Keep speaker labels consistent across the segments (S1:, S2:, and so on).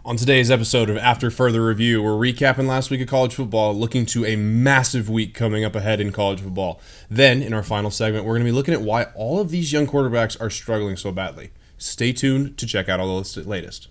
S1: On today's episode of After Further Review, we're recapping last week of college football, looking to a massive week coming up ahead in college football. Then, in our final segment, we're going to be looking at why all of these young quarterbacks are struggling so badly. Stay tuned to check out all the latest.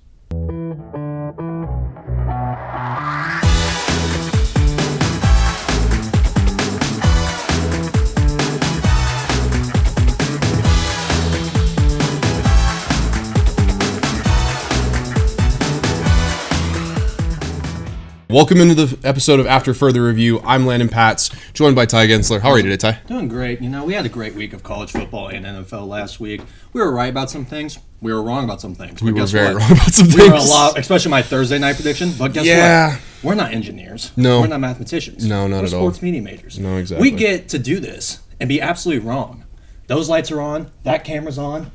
S1: Welcome into the episode of After Further Review. I'm Landon Pats, joined by Tye and Landon. How are you today, Tye?
S2: Doing great. You know, we had a great week of college football and NFL last week. We were right about some things. We were wrong about some things.
S1: We were very wrong about some things.
S2: We were a lot, especially my Thursday night prediction. But guess what? We're not engineers.
S1: No.
S2: We're not mathematicians.
S1: No, not
S2: we're
S1: at all.
S2: Sports media majors.
S1: No, exactly.
S2: We get to do this and be absolutely wrong. Those lights are on, that camera's on,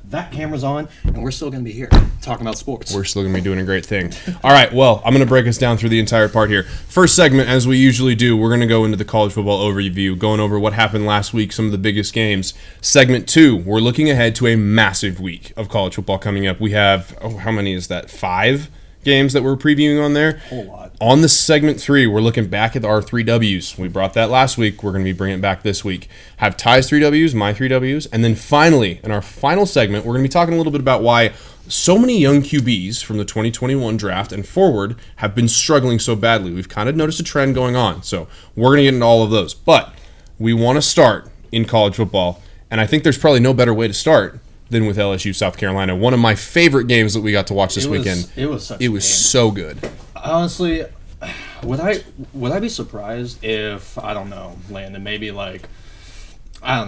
S2: and we're still going to be here talking about sports.
S1: We're still going to be doing a great thing. All right, well, I'm going to break us down through the entire part here. First segment, as we usually do, we're going to go into the college football overview, going over what happened last week, some of the biggest games. Segment 2, we're looking ahead to a massive week of college football coming up. We have, how many is that? 5 games that we're previewing on there.
S2: A whole lot.
S1: On the segment 3, we're looking back at our 3 W's. We brought that last week. We're going to be bringing it back this week. Have Ty's 3 W's, my 3 W's, and then finally, in our final segment, we're going to be talking a little bit about why so many young QBs from the 2021 draft and forward have been struggling so badly. We've kind of noticed a trend going on, so we're going to get into all of those. But we want to start in college football, and I think there's probably no better way to start than with LSU South Carolina. One of my favorite games that we got to watch this weekend.
S2: It was
S1: so good.
S2: Honestly, would I be surprised if, I don't know, Landon, maybe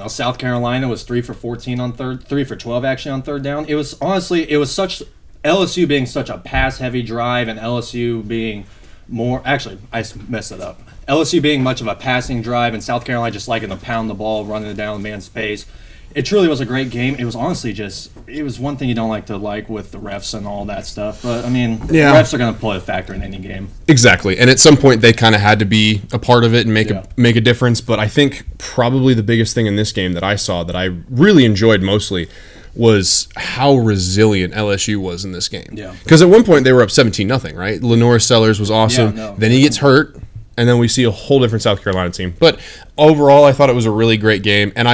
S2: South Carolina was 3 for 14 on 3 for 12 actually on third down. It was such LSU being such a pass heavy drive and LSU being more, actually I messed it up. LSU being much of a passing drive and South Carolina just liking to pound the ball, running it down the man's pace. It truly was a great game. It was honestly it was one thing you don't like with the refs and all that stuff. But, I mean, The refs are going to play a factor in any game.
S1: Exactly. And at some point, they kind of had to be a part of it and make a difference. But I think probably the biggest thing in this game that I saw that I really enjoyed mostly was how resilient LSU was in this game.
S2: Yeah.
S1: Because at one point, they were up 17-0, right? Lenore Sellers was awesome. Then he gets hurt, and then we see a whole different South Carolina team. But overall, I thought it was a really great game. And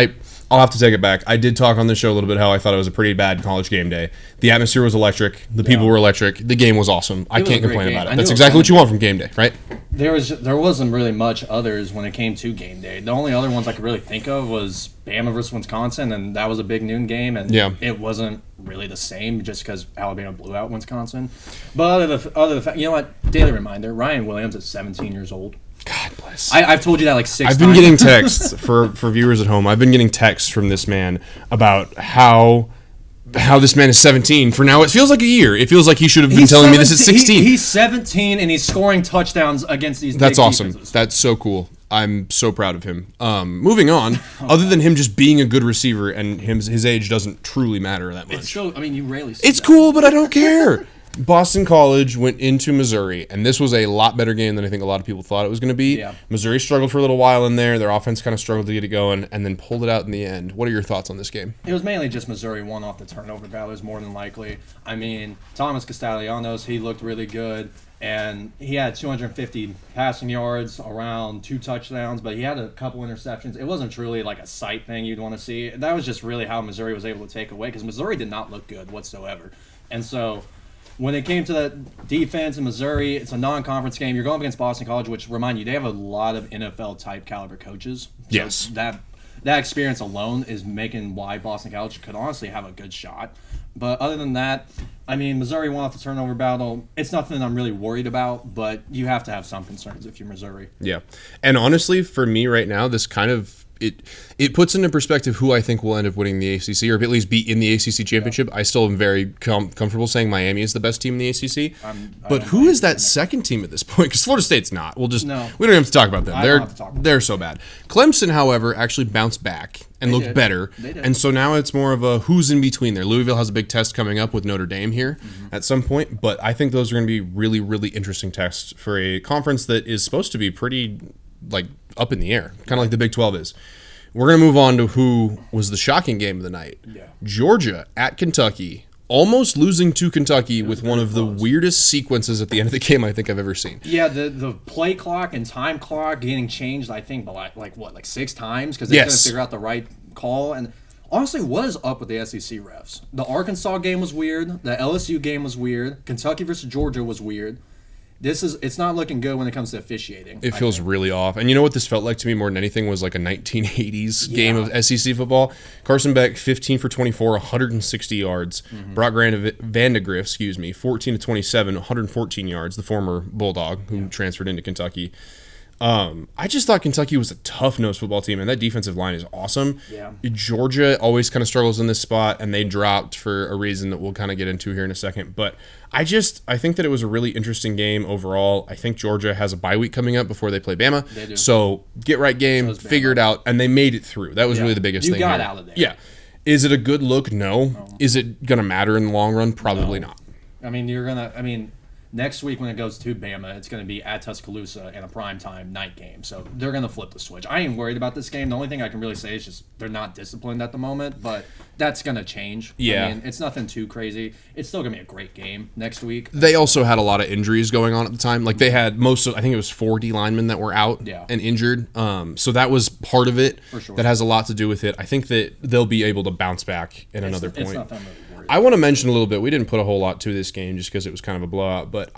S1: I'll have to take it back. I did talk on the show a little bit how I thought it was a pretty bad college game day. The atmosphere was electric. The people were electric. The game was awesome. I can't complain about it. That's exactly what you want from game day, right?
S2: There wasn't really much others when it came to game day. The only other ones I could really think of was Bama versus Wisconsin, and that was a big noon game, and it wasn't really the same just because Alabama blew out Wisconsin. But other the fact, you know what? Daily reminder, Ryan Williams is 17 years old.
S1: God bless.
S2: I've told you that like 6 times.
S1: I've been getting texts for viewers at home. I've been getting texts from this man about how this man is 17. For now, it feels like a year. It feels like he should have been telling me this is 16.
S2: He's 17 and he's scoring touchdowns against these.
S1: That's
S2: big
S1: awesome.
S2: defenses.
S1: That's so cool. I'm so proud of him. Moving on, other than him just being a good receiver and his age doesn't truly matter that much.
S2: It's still, I mean, you rarely see
S1: It's
S2: that.
S1: cool, but I don't care. Boston College went into Missouri, and this was a lot better game than I think a lot of people thought it was going to be.
S2: Yeah.
S1: Missouri struggled for a little while in there. Their offense kind of struggled to get it going, and then pulled it out in the end. What are your thoughts on this game?
S2: It was mainly just Missouri won off the turnover battles more than likely. I mean, Thomas Castellanos, he looked really good, and he had 250 passing yards, around 2 touchdowns, but he had a couple interceptions. It wasn't truly like a sight thing you'd want to see. That was just really how Missouri was able to take away, because Missouri did not look good whatsoever. And so when it came to that defense in Missouri, it's a non-conference game. You're going up against Boston College, which, remind you, they have a lot of NFL-type caliber coaches. So
S1: yes.
S2: That experience alone is making why Boston College could honestly have a good shot. But other than that, I mean, Missouri won off the turnover battle. It's nothing I'm really worried about, but you have to have some concerns if you're Missouri.
S1: Yeah. And honestly, for me right now, this kind of it puts into perspective who I think will end up winning the ACC, or at least be in the ACC championship. I still am very comfortable saying Miami is the best team in the ACC. But who is that second team at this point? Because Florida State's not. We don't have to talk about them. They're so bad. Clemson, however, actually bounced back and looked better. And so now it's more of a who's in between there. Louisville has a big test coming up with Notre Dame here at some point. But I think those are going to be really, really interesting tests for a conference that is supposed to be pretty up in the air, kind of like the Big 12 is. We're going to move on to who was the shocking game of the night.
S2: Yeah.
S1: Georgia at Kentucky. almost losing to Kentucky with one of the
S2: close.
S1: weirdest sequences at the end of the game I think I've ever seen.
S2: Yeah, the play clock and time clock getting changed, I think, like 6 times because they couldn't figure out the right call. And honestly, what is up with the SEC refs? The Arkansas game was weird. The LSU game was weird. Kentucky versus Georgia was weird. It's not looking good when it comes to officiating.
S1: It feels really off. And you know what this felt like to me more than anything was like a 1980s game of SEC football. Carson Beck, 15 for 24, 160 yards. Brock Vandegrift, 14 to 27, 114 yards, the former Bulldog who transferred into Kentucky. I just thought Kentucky was a tough-nosed football team, and that defensive line is awesome.
S2: Yeah.
S1: Georgia always kind of struggles in this spot, and they dropped for a reason that we'll kind of get into here in a second. But I think that it was a really interesting game overall. I think Georgia has a bye week coming up before they play Bama.
S2: They do.
S1: So get right game, figure it out, and they made it through. That was really the biggest thing.
S2: You got
S1: here.
S2: out of there.
S1: Yeah. Is it a good look? No. Is it going to matter in the long run? Probably not.
S2: I mean, next week when it goes to Bama, it's going to be at Tuscaloosa in a primetime night game. So they're going to flip the switch. I ain't worried about this game. The only thing I can really say is just they're not disciplined at the moment, but that's going to change.
S1: Yeah.
S2: I mean, it's nothing too crazy. It's still going to be a great game next week.
S1: They also had a lot of injuries going on at the time. Like they had I think it was 4 D linemen that were out and injured. So that was part of it.
S2: For sure.
S1: That has a lot to do with it. I think that they'll be able to bounce back in another point.
S2: It's not that really worried.
S1: I want to mention a little bit. We didn't put a whole lot to this game just because it was kind of a blowout. But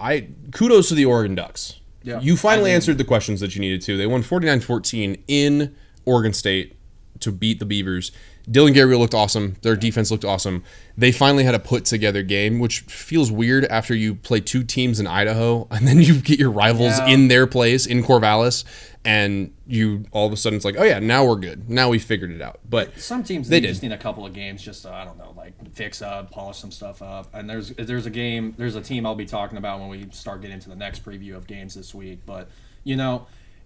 S1: kudos to the Oregon Ducks.
S2: Yeah,
S1: you finally answered the questions that you needed to. They won 49-14 in Oregon State to beat the Beavers. Dylan Gabriel looked awesome. Their defense looked awesome. They finally had a put-together game, which feels weird after you play 2 teams in Idaho, and then you get your rivals in their place, in Corvallis, and you all of a sudden it's like, oh yeah, now we're good. Now we figured it out. But
S2: some teams they just need a couple of games just to, I don't know, like fix up, polish some stuff up. And there's a team I'll be talking about when we start getting into the next preview of games this week. But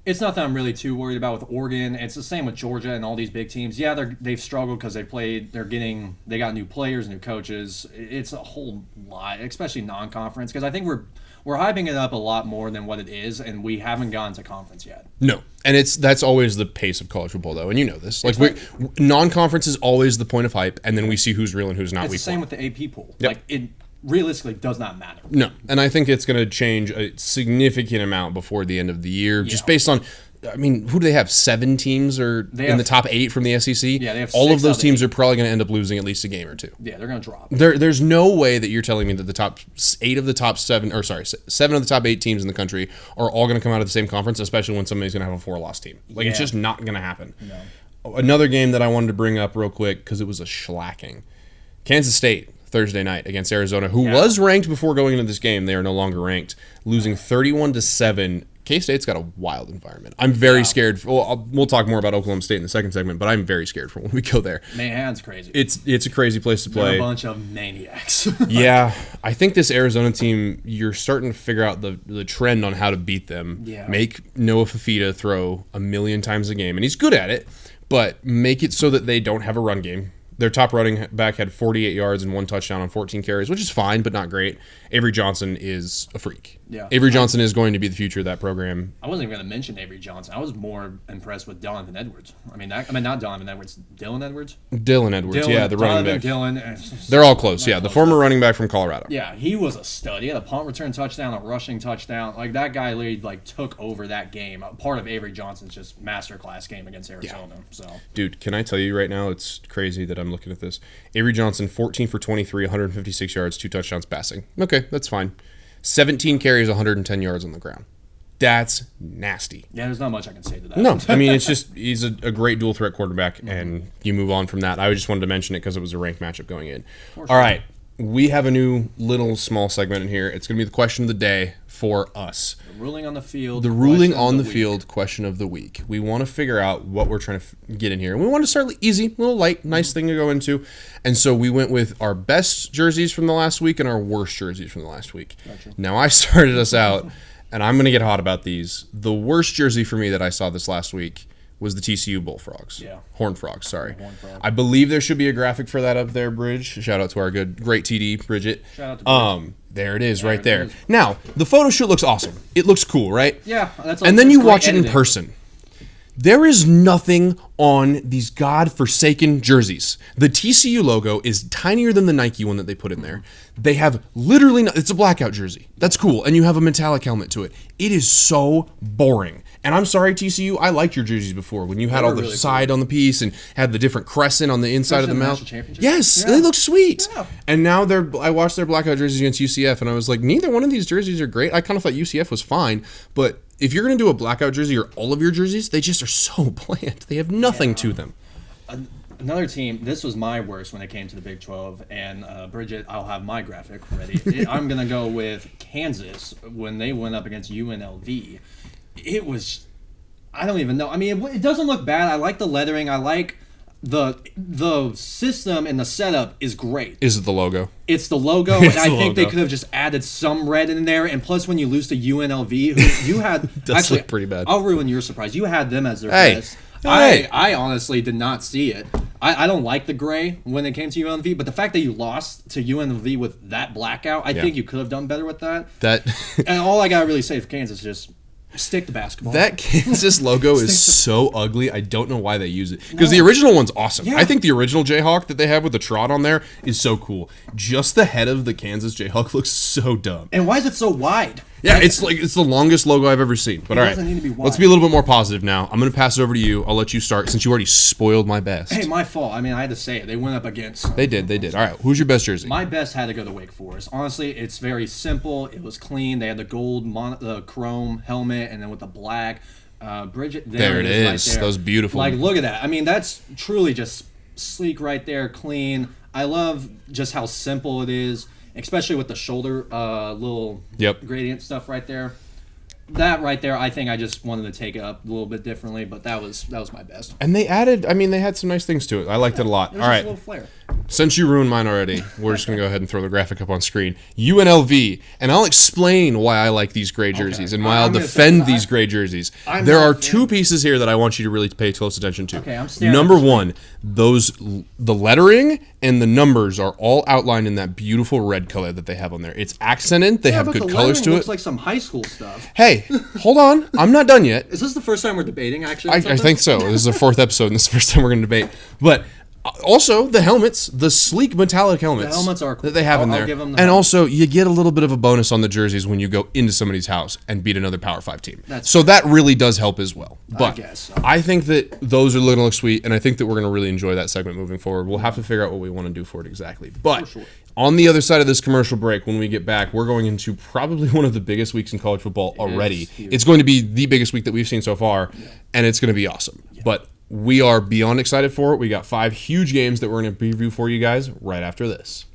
S2: it's nothing I'm really too worried about with Oregon. It's the same with Georgia and all these big teams. Yeah, they've struggled because they got new players, new coaches. It's a whole lot, especially non-conference, because I think we're hyping it up a lot more than what it is, and we haven't gotten to conference yet.
S1: No, and that's always the pace of college football, though, and you know this. Like non-conference is always the point of hype, and then we see who's real and who's not.
S2: It's the same with the AP pool.
S1: Yep.
S2: Like it realistically does not matter.
S1: No, and I think it's going to change a significant amount before the end of the year, just based on. I mean, who do they have? 7 teams or in the top 8 from the SEC?
S2: Yeah, they have
S1: all of those teams
S2: 8.
S1: are probably going to end up losing at least a game or 2.
S2: Yeah, they're going to drop.
S1: There's no way that you're telling me that the top 8 of the top 7, or sorry, 7 of the top 8 teams in the country are all going to come out of the same conference, especially when somebody's going to have a 4-loss team. Like, it's just not going to happen. No. Another game that I wanted to bring up real quick because it was a shellacking. Kansas State, Thursday night against Arizona, who was ranked before going into this game. They are no longer ranked, losing 31-7. K-State's got a wild environment. I'm very scared. We'll talk more about Oklahoma State in the second segment, but I'm very scared for when we go there.
S2: Manhattan's crazy.
S1: It's a crazy place to play.
S2: They're a bunch of maniacs.
S1: Yeah, I think this Arizona team, you're starting to figure out the trend on how to beat them.
S2: Yeah.
S1: Make Noah Fafita throw 1,000,000 times a game, and he's good at it, but make it so that they don't have a run game. Their top running back had 48 yards and 1 touchdown on 14 carries, which is fine, but not great. Avery Johnson is a freak.
S2: Yeah.
S1: Avery Johnson is going to be the future of that program.
S2: I wasn't even going to mention Avery Johnson. I was more impressed with Donovan Edwards. Not Donovan Edwards. Dylan Edwards?
S1: Dylan Edwards, the running back.
S2: Dylan.
S1: They're all close, the former running back from Colorado.
S2: Yeah, he was a stud. He had a punt return touchdown, a rushing touchdown. Like, that guy literally, took over that game. Part of Avery Johnson's just masterclass game against Arizona. Yeah. So,
S1: dude, can I tell you right now, it's crazy that I'm looking at this. Avery Johnson, 14 for 23, 156 yards, 2 touchdowns passing. Okay, that's fine. 17 carries, 110 yards on the ground. That's nasty.
S2: Yeah, there's not much I can say to that.
S1: No, I mean, it's just he's a great dual threat quarterback, and you move on from that. I just wanted to mention it because it was a ranked matchup going in. All right, we have a new little small segment in here. It's going to be the question of the day for us.
S2: The ruling on the field.
S1: The ruling on the field question of the week. We want to figure out what we're trying to get in here. And we want to start easy, a little light, nice thing to go into. And so we went with our best jerseys from the last week and our worst jerseys from the last week. Gotcha. Now, I started us out, and I'm going to get hot about these. The worst jersey for me that I saw this last week was the TCU Bullfrogs. Yeah. Horned Frogs, sorry. I believe there should be a graphic for that up there, Bridge. Shout out to our great TD, Bridget.
S2: Shout out to Bridget.
S1: There it is, right there. Now, the photo shoot looks awesome. It looks cool, right?
S2: Yeah.
S1: And then you watch it in person. There is nothing on these godforsaken jerseys. The TCU logo is tinier than the Nike one that they put in there. They have literally it's a blackout jersey. That's cool. And you have a metallic helmet to it. It is so boring. And I'm sorry, TCU, I liked your jerseys before when you had all the really side cool on the piece and had the different crescent on the inside of the mouth. Yes, they look sweet. Yeah. And now I watched their blackout jerseys against UCF, and I was like, neither one of these jerseys are great. I kind of thought UCF was fine, but if you're going to do a blackout jersey or all of your jerseys, they just are so bland. They have nothing to them.
S2: Another team, this was my worst when it came to the Big 12, and Bridget, I'll have my graphic ready. I'm going to go with Kansas when they went up against UNLV. It was, I don't even know. I mean, it doesn't look bad. I like the lettering. I like the system and the setup is great.
S1: Is it the logo?
S2: It's the logo, and I think they could have just added some red in there. And plus, when you lose to UNLV, who you had
S1: actually look pretty bad.
S2: I'll ruin your surprise. You had them as their best. I honestly did not see it. I don't like the gray when it came to UNLV, but the fact that you lost to UNLV with that blackout, I think you could have done better with that. And all I gotta really say for Kansas is just stick to basketball.
S1: That Kansas logo is so ugly. I don't know why they use it. Because the original one's awesome. Yeah. I think the original Jayhawk that they have with the trot on there is so cool. Just the head of the Kansas Jayhawk looks so dumb.
S2: And why is it so wide?
S1: Yeah, it's the longest logo I've ever seen. But all right, let's be a little bit more positive now. I'm going to pass it over to you. I'll let you start since you already spoiled my best.
S2: Hey, my fault. I mean, I had to say it. They went up against.
S1: They did. All right, who's your best jersey?
S2: My best had to go to Wake Forest. Honestly, it's very simple. It was clean. They had the gold chrome helmet and then with the black. Bridget, there it is. Right there.
S1: That was beautiful.
S2: Like, look at that. I mean, that's truly just sleek right there, clean. I love just how simple it is. Especially with the shoulder little gradient stuff right there. That right there, I think I just wanted to take it up a little bit differently, but that was my best.
S1: And they added, they had some nice things to it. I liked it a lot. All right. A little flair. Since you ruined mine already, we're just going to go ahead and throw the graphic up on screen. UNLV, and I'll explain why I like these gray jerseys and why I'll defend these gray jerseys. There are two pieces here that I want you to really pay close attention to.
S2: Okay, I'm staring.
S1: Number one, the lettering and the numbers are all outlined in that beautiful red color that they have on there. It's accented. They have good colors to it. It
S2: looks like some high school stuff.
S1: Hey, hold on. I'm not done yet.
S2: Is this the first time we're debating, actually?
S1: I think so. This is the fourth episode, and this is the first time we're going to debate. But also, the helmets, the sleek metallic helmets,
S2: the helmets are cool.
S1: That they have in there. And also, you get a little bit of a bonus on the jerseys when you go into somebody's house and beat another Power 5 team. So that really does help as well. But
S2: I guess so.
S1: I think that those are going to look sweet, and I think that we're going to really enjoy that segment moving forward. We'll have to figure out what we want to do for it exactly. But on the other side of this commercial break, when we get back, we're going into probably one of the biggest weeks in college football already. It's going to be the biggest week that we've seen so far, and it's going to be awesome. But we are beyond excited for it. We got 5 huge games that we're going to preview for you guys right after this.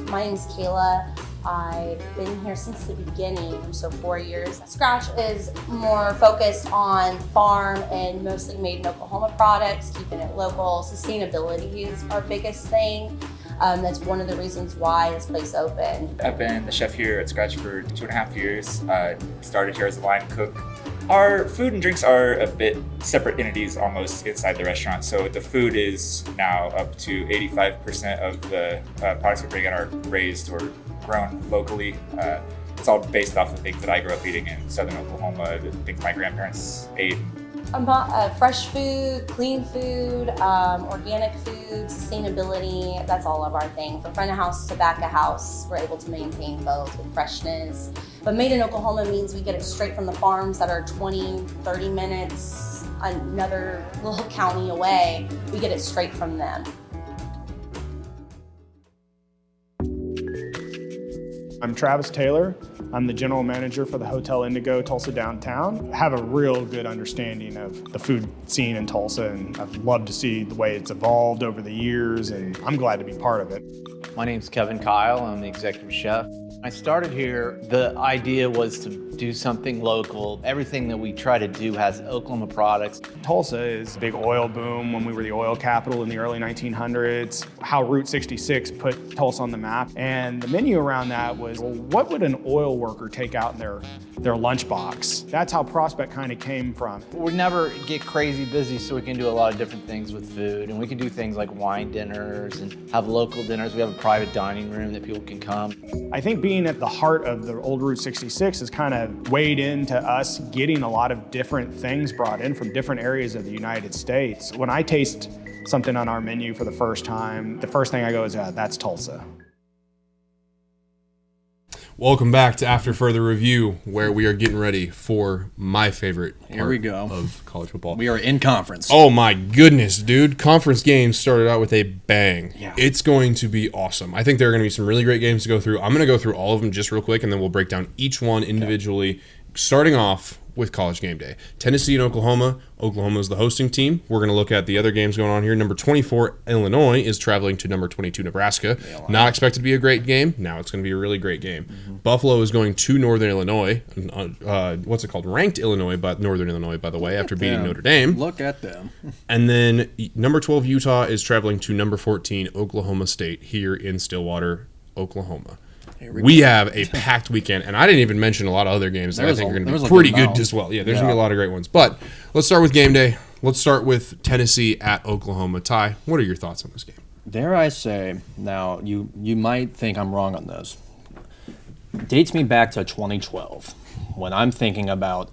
S3: My name's Kayla. I've been here since the beginning, so 4 years. Scratch is more focused on farm and mostly made in Oklahoma products, keeping it local. Sustainability is our biggest thing. That's one of the reasons why this place opened.
S4: I've been the chef here at Scratch for 2.5 years. Started here as a line cook. Our food and drinks are a bit separate entities almost inside the restaurant. So the food is now up to 85% of the products we bring in are raised or grown locally. It's all based off of things that I grew up eating in southern Oklahoma, the things my grandparents ate.
S3: Fresh food, clean food, organic food, sustainability, that's all of our thing. From front of house to back of house, we're able to maintain both with freshness. But made in Oklahoma means we get it straight from the farms that are 20, 30 minutes, another little county away. We get it straight from them.
S5: I'm Travis Taylor. I'm the general manager for the Hotel Indigo Tulsa Downtown. I have a real good understanding of the food scene in Tulsa, and I've loved to see the way it's evolved over the years, and I'm glad to be part of it.
S6: My name's Kevin Kyle. I'm the executive chef. I started here, the idea was to do something local. Everything that we try to do has Oklahoma products.
S5: Tulsa is a big oil boom when we were the oil capital in the early 1900s. How Route 66 put Tulsa on the map. And the menu around that was, well, what would an oil worker take out in their lunchbox? That's how Prospect kind of came from.
S6: We never get crazy busy, so we can do a lot of different things with food. And we can do things like wine dinners and have local dinners. We have a private dining room that people can come.
S5: I think being being at the heart of the old Route 66 has kind of weighed into us getting a lot of different things brought in from different areas of the United States. When I taste something on our menu for the first time, the first thing I go is, that's Tulsa.
S1: Welcome back to After Further Review, where we are getting ready for my favorite
S2: Here we
S1: part
S2: go.
S1: of college football.
S2: We are in conference.
S1: Oh my goodness, dude. Conference games started out with a bang.
S2: Yeah.
S1: It's going to be awesome. I think there are going to be some really great games to go through. I'm going to go through all of them just real quick, and then we'll break down each one individually, starting off with College Game Day. Tennessee and Oklahoma. Oklahoma is the hosting team. We're going to look at the other games going on here. Number 24, Illinois, is traveling to number 22, Nebraska. Not expected to be a great game. Now it's going to be a really great game. Mm-hmm. Buffalo is going to Northern Illinois. What's it called? Ranked Illinois, but Northern Illinois, by the way, after beating Notre Dame.
S2: Look at them.
S1: And then number 12, Utah, is traveling to number 14, Oklahoma State, here in Stillwater, Oklahoma. We have a packed weekend, and I didn't even mention a lot of other games that I think are going to be pretty good as well. Yeah, there's going to be a lot of great ones. But let's start with game day. Let's start with Tennessee at Oklahoma. Ty, what are your thoughts on this game?
S2: Dare I say, now you might think I'm wrong on this. Dates me back to 2012 when I'm thinking about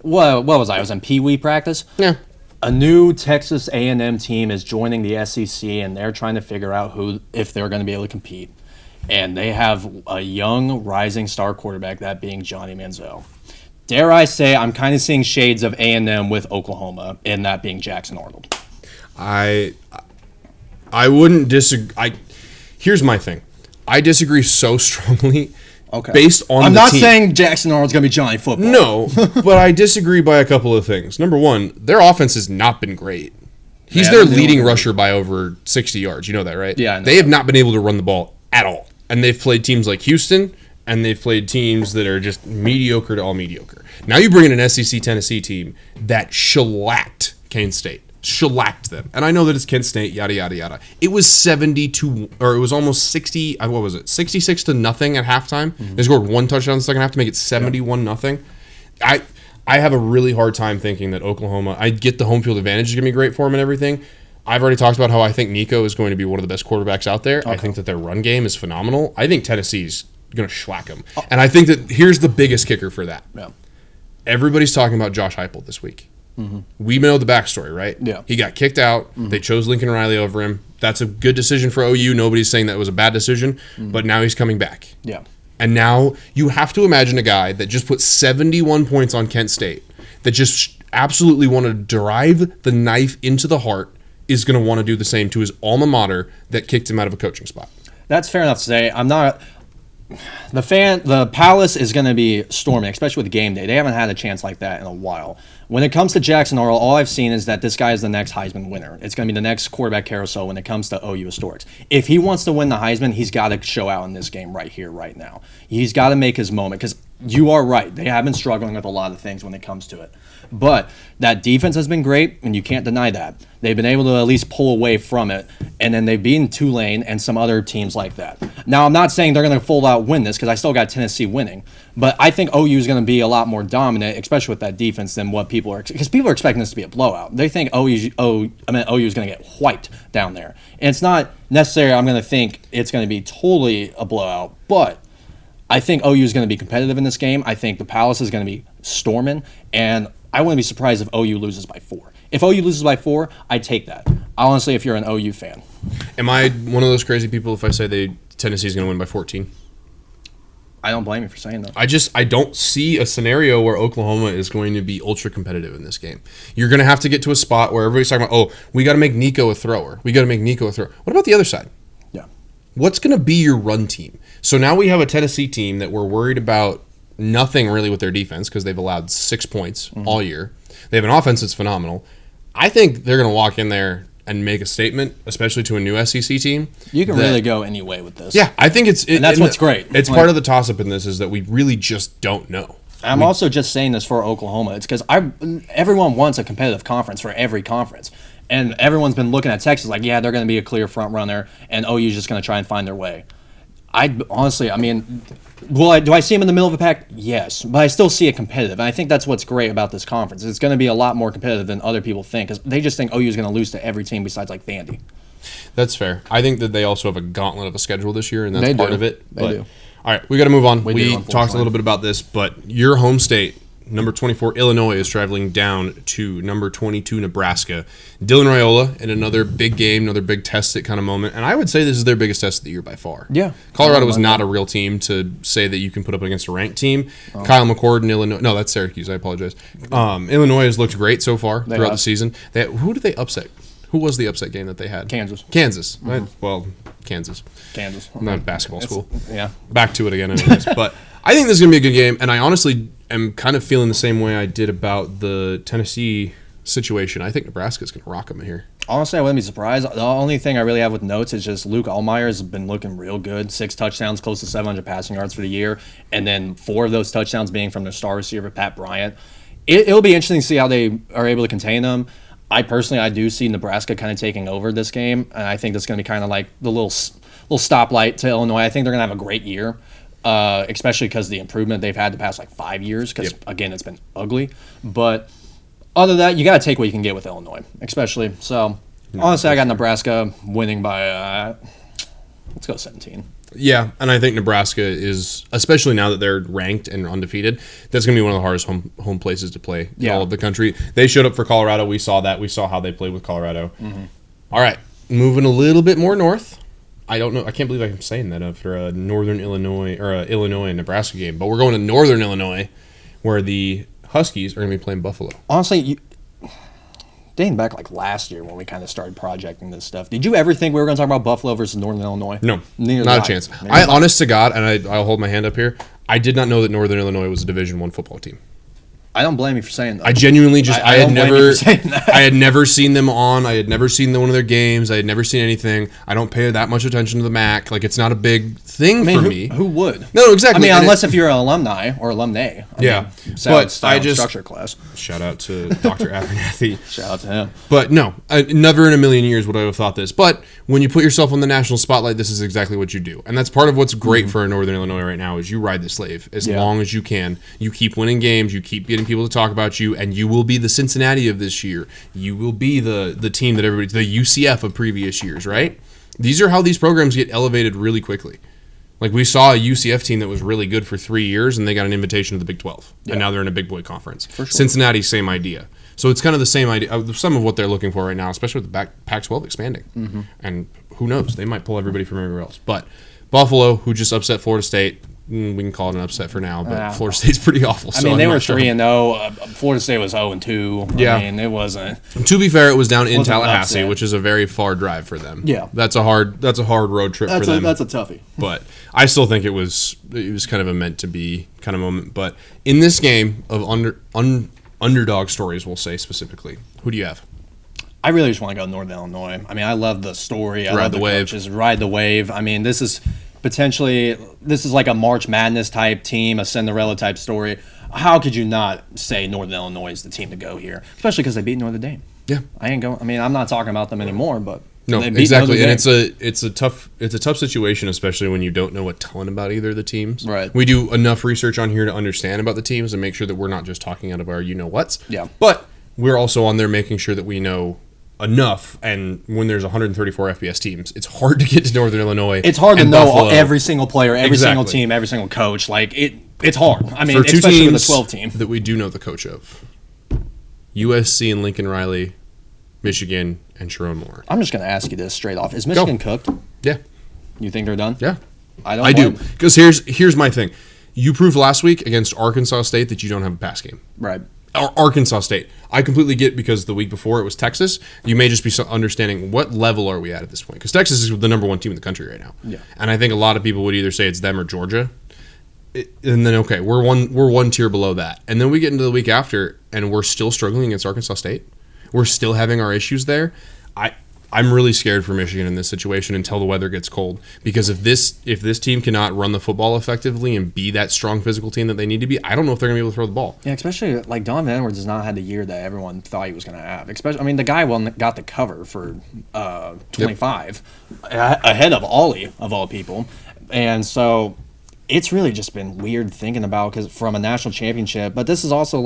S2: what was I? I was in Pee Wee practice.
S1: Yeah.
S2: A new Texas A&M team is joining the SEC, and they're trying to figure out if they're going to be able to compete. And they have a young rising star quarterback, that being Johnny Manziel. Dare I say, I'm kind of seeing shades of A&M with Oklahoma, and that being Jackson Arnold.
S1: I wouldn't disagree. Here's my thing. I disagree so strongly.
S2: Okay.
S1: Based on
S2: I'm
S1: the
S2: not
S1: team.
S2: saying Jackson Arnold's going to be Johnny Football.
S1: No, but I disagree by a couple of things. Number one, their offense has not been great. He's their leading rusher by over 60 yards. You know that, right?
S2: Yeah, I know.
S1: They have not been able to run the ball at all. And they've played teams like Houston, and they've played teams that are just mediocre to all mediocre. Now you bring in an SEC Tennessee team that shellacked Kent State. Shellacked them. And I know that it's Kent State, yada, yada, yada. It was 66 to nothing at halftime. Mm-hmm. They scored one touchdown in the second half to make it 71-0. I have a really hard time thinking that Oklahoma, I get the home field advantage is going to be great for them and everything. I've already talked about how I think Nico is going to be one of the best quarterbacks out there. Okay. I think that their run game is phenomenal. I think Tennessee's going to shellac them. Oh. And I think that here's the biggest kicker for that. Yeah. Everybody's talking about Josh Heupel this week. Mm-hmm. We know the backstory, right?
S2: Yeah.
S1: He got kicked out. Mm-hmm. They chose Lincoln Riley over him. That's a good decision for OU. Nobody's saying that was a bad decision, but now he's coming back.
S2: Yeah.
S1: And now you have to imagine a guy that just put 71 points on Kent State, that just absolutely want to drive the knife into the heart, is going to want to do the same to his alma mater that kicked him out of a coaching spot.
S2: That's fair enough to say. The Palace is going to be storming, especially with game day. They haven't had a chance like that in a while. When it comes to Jackson Arnold, all I've seen is that this guy is the next Heisman winner. It's going to be the next quarterback carousel when it comes to OU Historics. If he wants to win the Heisman, he's got to show out in this game right here, right now. He's got to make his moment, because you are right. They have been struggling with a lot of things when it comes to it. But that defense has been great, and you can't deny that. They've been able to at least pull away from it, and then they've beaten Tulane and some other teams like that. Now, I'm not saying they're going to full out win this, because I still got Tennessee winning, but I think OU is going to be a lot more dominant, especially with that defense, than what people are, because people are expecting this to be a blowout. They think OU is going to get wiped down there, and it's not necessarily. I'm going to think it's going to be totally a blowout, but I think OU is going to be competitive in this game. I think the Palace is going to be storming, and I wouldn't be surprised if OU loses by 4. If OU loses by 4, I'd take that. Honestly, if you're an OU fan.
S1: Am I one of those crazy people if I say Tennessee's going to win by 14?
S2: I don't blame you for saying that.
S1: I don't see a scenario where Oklahoma is going to be ultra competitive in this game. You're going to have to get to a spot where everybody's talking about, we got to make Nico a thrower. We got to make Nico a thrower. What about the other side?
S2: Yeah.
S1: What's going to be your run team? So now we have a Tennessee team that we're worried about nothing really with their defense, because they've allowed 6 points all year. They have an offense that's phenomenal. I think they're going to walk in there and make a statement, especially to a new SEC team.
S2: You can really go any way with this.
S1: Yeah, I think and
S2: that's what's great.
S1: It's part of the toss-up in this is that we really just don't know.
S2: I'm also just saying this for Oklahoma. It's because everyone wants a competitive conference for every conference. And everyone's been looking at Texas like, yeah, they're going to be a clear front runner, and OU's just going to try and find their way. Do I see them in the middle of the pack? Yes, but I still see it competitive. And I think that's what's great about this conference. It's going to be a lot more competitive than other people think, because they just think OU is going to lose to every team besides like Vandy.
S1: That's fair. I think that they also have a gauntlet of a schedule this year, and that's part of it.
S2: They do.
S1: All right, we got to move on.
S2: We do,
S1: We
S2: unfortunately.
S1: talked a little bit about this, but your home state, number 24, Illinois, is traveling down to number 22, Nebraska. Dylan Raiola in another big game, another big test it kind of moment. And I would say this is their biggest test of the year by far.
S2: Yeah.
S1: Colorado was not a real team to say that you can put up against a ranked team. Kyle McCord in Illinois. No, that's Syracuse. I apologize. Illinois has looked great so far throughout the season. Who did they upset? Who was the upset game that they had? Kansas. Right? Well, Kansas. Not a basketball school.
S2: Yeah.
S1: Back to it again anyways. But I think this is going to be a good game, and I honestly am kind of feeling the same way I did about the Tennessee situation. I think Nebraska's going to rock them here.
S2: Honestly, I wouldn't be surprised. The only thing I really have with notes is just Luke Allmeyer has been looking real good. 6 touchdowns, close to 700 passing yards for the year, and then 4 of those touchdowns being from their star receiver, Pat Bryant. It'll be interesting to see how they are able to contain them. I do see Nebraska kind of taking over this game, and I think that's going to be kind of like the little stoplight to Illinois. I think they're going to have a great year, especially because the improvement they've had the past 5 years. Because again, it's been ugly. But other than that, you got to take what you can get with Illinois, especially. So honestly, I got Nebraska winning by let's go 17.
S1: Yeah, and I think Nebraska is, especially now that they're ranked and undefeated, that's going to be one of the hardest home places to play in all of the country. They showed up for Colorado. We saw that. We saw how they played with Colorado. All right, moving a little bit more north. I don't know. I can't believe I'm saying that after a Northern Illinois or a Illinois and Nebraska game, but we're going to Northern Illinois, where the Huskies are going to be playing Buffalo.
S2: Honestly, dating back last year when we kind of started projecting this stuff, did you ever think we were going to talk about Buffalo versus Northern Illinois?
S1: No,
S2: Neither
S1: not a
S2: did
S1: chance. Honest to God, and I'll hold my hand up here, I did not know that Northern Illinois was a Division I football team.
S2: I don't blame you for saying that.
S1: I genuinely just I had
S2: don't blame you
S1: never
S2: for saying that.
S1: I had never seen them on. I had never seen one of their games. I had never seen anything. I don't pay that much attention to the MAC. It's not a big thing for me.
S2: Who would?
S1: No, exactly.
S2: Unless if you're an alumni or alumni.
S1: But I just
S2: structure class.
S1: Shout out to Dr. Abernathy.
S2: Shout out to him.
S1: But no, never in a million years would I have thought this. But when you put yourself on the national spotlight, this is exactly what you do, and that's part of what's great for Northern Illinois right now is you ride the slave as long as you can. You keep winning games. You keep getting people to talk about you, and you will be the Cincinnati of this year. You will be the team that the UCF of previous years, right? These are how these programs get elevated really quickly. We saw a UCF team that was really good for 3 years, and they got an invitation to the Big 12, and now they're in a big boy conference.
S2: For sure.
S1: Cincinnati, same idea. So it's kind of the same idea. Some of what they're looking for right now, especially with the Pac-12 expanding, and who knows, they might pull everybody from everywhere else. But Buffalo, who just upset Florida State. We can call it an upset for now, but Florida State's pretty awful.
S2: They were 3-0. Florida State was 0-2.
S1: Yeah.
S2: It wasn't.
S1: To be fair, it was down in
S2: Wasn't an
S1: Tallahassee,
S2: upset.
S1: which is a very far drive for them.
S2: Yeah.
S1: That's a hard road trip for them.
S2: That's a toughie.
S1: But I still think it was kind of a meant to be kind of moment. But in this game of underdog stories, we'll say specifically, who do you have?
S2: I really just want to go Northern Illinois. I love the story. I love the
S1: wave.
S2: coaches. Ride the wave. This is like a March Madness type team, a Cinderella type story. How could you not say Northern Illinois is the team to go here? Especially because they beat Notre Dame.
S1: Yeah.
S2: I'm not talking about them anymore, but
S1: No,
S2: they beat
S1: exactly,
S2: Notre
S1: and
S2: Dame.
S1: it's a tough situation, especially when you don't know a ton about either of the teams.
S2: Right.
S1: We do enough research on here to understand about the teams and make sure that we're not just talking out of our you-know-whats.
S2: Yeah.
S1: But we're also on there making sure that we know enough, and when there's 134 FBS teams, it's hard to get to Northern Illinois.
S2: It's hard to
S1: and
S2: know
S1: Buffalo.
S2: every single player, every single
S1: Exactly.
S2: team, every single coach. It's hard.
S1: For two
S2: especially
S1: teams
S2: with a 12 team.
S1: that we do know the coach of, USC and Lincoln Riley, Michigan, and Sharon Moore.
S2: I'm just going to ask you this straight off. Is Michigan cooked?
S1: Yeah,
S2: You think they're done?
S1: yeah,
S2: I
S1: do. Because here's my thing. You proved last week against Arkansas State that you don't have a pass game.
S2: Right.
S1: Arkansas State. I completely get because the week before it was Texas. You may just be understanding what level are we at this point, because Texas is the number one team in the country right now.
S2: Yeah.
S1: And I think a lot of people would either say it's them or Georgia. And then okay, we're one tier below that, and then we get into the week after, and we're still struggling against Arkansas State. We're still having our issues there. I'm really scared for Michigan in this situation until the weather gets cold, because if this team cannot run the football effectively and be that strong physical team that they need to be, I don't know if they're going to be able to throw the ball.
S2: Yeah, especially Donovan Edwards has not had the year that everyone thought he was going to have. Especially, the guy got the cover for 25 ahead of Ollie of all people, and so it's really just been weird thinking about because from a national championship. But this is also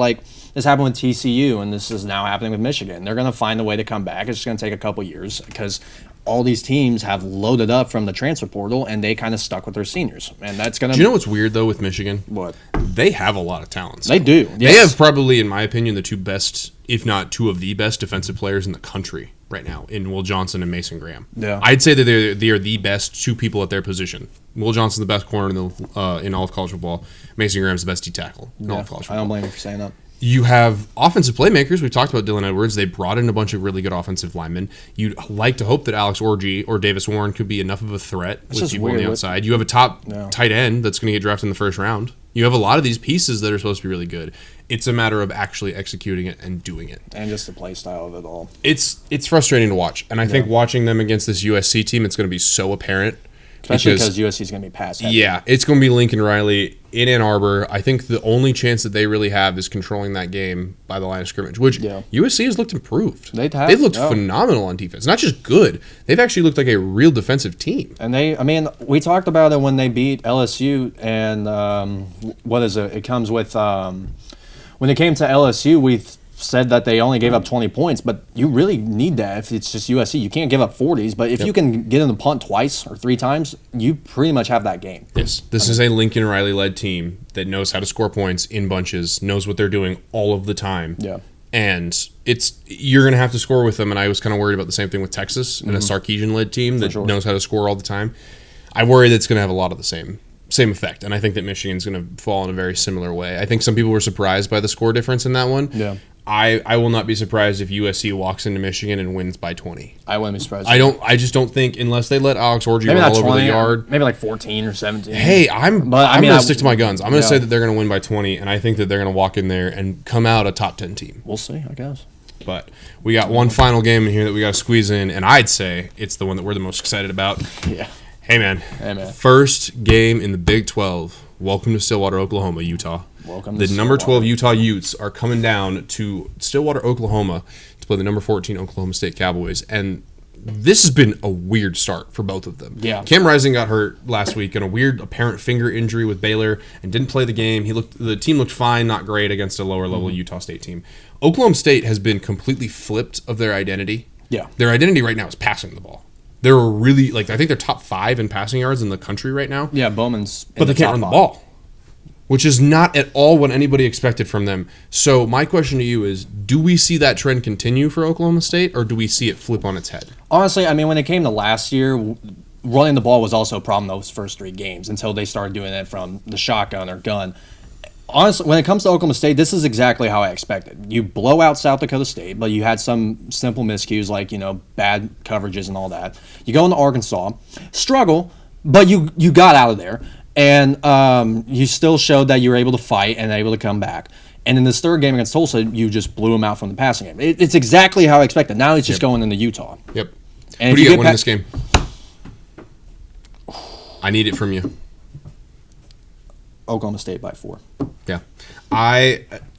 S2: this happened with TCU, and this is now happening with Michigan. They're going to find a way to come back. It's just going to take a couple years because all these teams have loaded up from the transfer portal, and they kind of stuck with their seniors. And that's going to...
S1: Do you know what's weird, though, with Michigan?
S2: What?
S1: They have a lot of talent.
S2: They do.
S1: They
S2: Yes.
S1: have probably, in my opinion, the two best, if not two of the best defensive players in the country right now in Will Johnson and Mason Graham.
S2: Yeah.
S1: I'd say that they are the best two people at their position. Will Johnson's the best corner in all of college football. Mason Graham's the best D tackle in all of college football.
S2: I don't blame you for saying that.
S1: You have offensive playmakers. We talked about Dylan Edwards. They brought in a bunch of really good offensive linemen. You'd like to hope that Alex Orji or Davis Warren could be enough of a threat with
S2: just
S1: people on
S2: weird.
S1: the outside. You have a top tight end that's going to get drafted in the first round. You have a lot of these pieces that are supposed to be really good. It's a matter of actually executing it and doing it.
S2: And just the play style of it all.
S1: It's frustrating to watch. And I think watching them against this USC team, it's going to be so apparent.
S2: Especially because USC is going to be pass heavy.
S1: Yeah, it's going to be Lincoln Riley in Ann Arbor. I think the only chance that they really have is controlling that game by the line of scrimmage, which USC has looked improved. They've looked phenomenal on defense. Not just good. They've actually looked like a real defensive team.
S2: And we talked about it when they beat LSU, and what is it? It comes with, when it came to LSU, we said that they only gave up 20 points, but you really need that if it's just USC. You can't give up 40s, but if you can get in the punt twice or 3 times, you pretty much have that game.
S1: Yes, this is a Lincoln Riley-led team that knows how to score points in bunches, knows what they're doing all of the time.
S2: Yeah.
S1: And you're going to have to score with them, and I was kind of worried about the same thing with Texas and a Sarkisian-led team that knows how to score all the time. I worry that it's going to have a lot of the same effect, and I think that Michigan's going to fall in a very similar way. I think some people were surprised by the score difference in that one.
S2: Yeah.
S1: I will not be surprised if USC walks into Michigan and wins by 20.
S2: I wouldn't be surprised.
S1: I just don't think, unless they let Alex Orji run all over the yard.
S2: Maybe like 14 or 17.
S1: Hey, I'm going to stick to my guns. I'm going to say that they're going to win by 20, and I think that they're going to walk in there and come out a top 10 team.
S2: We'll see, I guess.
S1: But we got one final game in here that we got to squeeze in, and I'd say it's the one that we're the most excited about.
S2: Yeah.
S1: Hey, man. First game in the Big 12. Welcome to Stillwater, Oklahoma, Utah.
S2: Welcome
S1: to
S2: to
S1: number 12
S2: Stillwater.
S1: Utah Utes are coming down to Stillwater, Oklahoma to play the number 14 Oklahoma State Cowboys. And this has been a weird start for both of them.
S2: Yeah.
S1: Cam Rising got hurt last week in a weird apparent finger injury with Baylor and didn't play the game. The team looked fine, not great against a lower level Utah State team. Oklahoma State has been completely flipped of their identity.
S2: Yeah.
S1: Their identity right now is passing the ball. They're really, I think they're top 5 in passing yards in the country right now.
S2: Yeah, Bowman's
S1: But they can't run the ball, which is not at all what anybody expected from them. So my question to you is, do we see that trend continue for Oklahoma State, or do we see it flip on its head?
S2: Honestly, when it came to last year, running the ball was also a problem those first 3 games until they started doing it from the shotgun or gun. Honestly, when it comes to Oklahoma State, this is exactly how I expected. You blow out South Dakota State, but you had some simple miscues like, bad coverages and all that. You go into Arkansas, struggle, but you got out of there. And you still showed that you were able to fight and able to come back. And in this third game against Tulsa, you just blew them out from the passing game. It's exactly how I expected. Now it's just going into Utah.
S1: Yep.
S2: And
S1: Who do you get winning this game? I need it from you.
S2: Oklahoma State by 4.
S1: Yeah.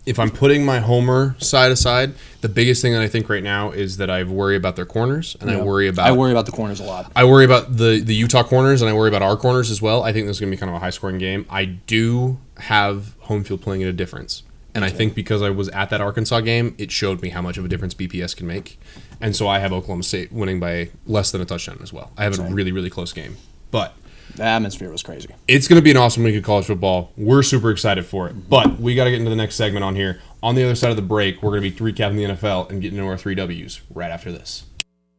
S1: If I'm putting my homer side aside, the biggest thing that I think right now is that I worry about their corners, and I worry about
S2: the corners a lot.
S1: I worry about the Utah corners, and I worry about our corners as well. I think this is going to be kind of a high-scoring game. I do have home field playing at a difference, and I think because I was at that Arkansas game, it showed me how much of a difference BPS can make, and so I have Oklahoma State winning by less than a touchdown as well. I have a really, really close game, but
S2: the atmosphere was crazy.
S1: It's going to be an awesome week of college football. We're super excited for it. But we got to get into the next segment on here. On the other side of the break, we're going to be recapping the NFL and getting into our 3 Ws right after this.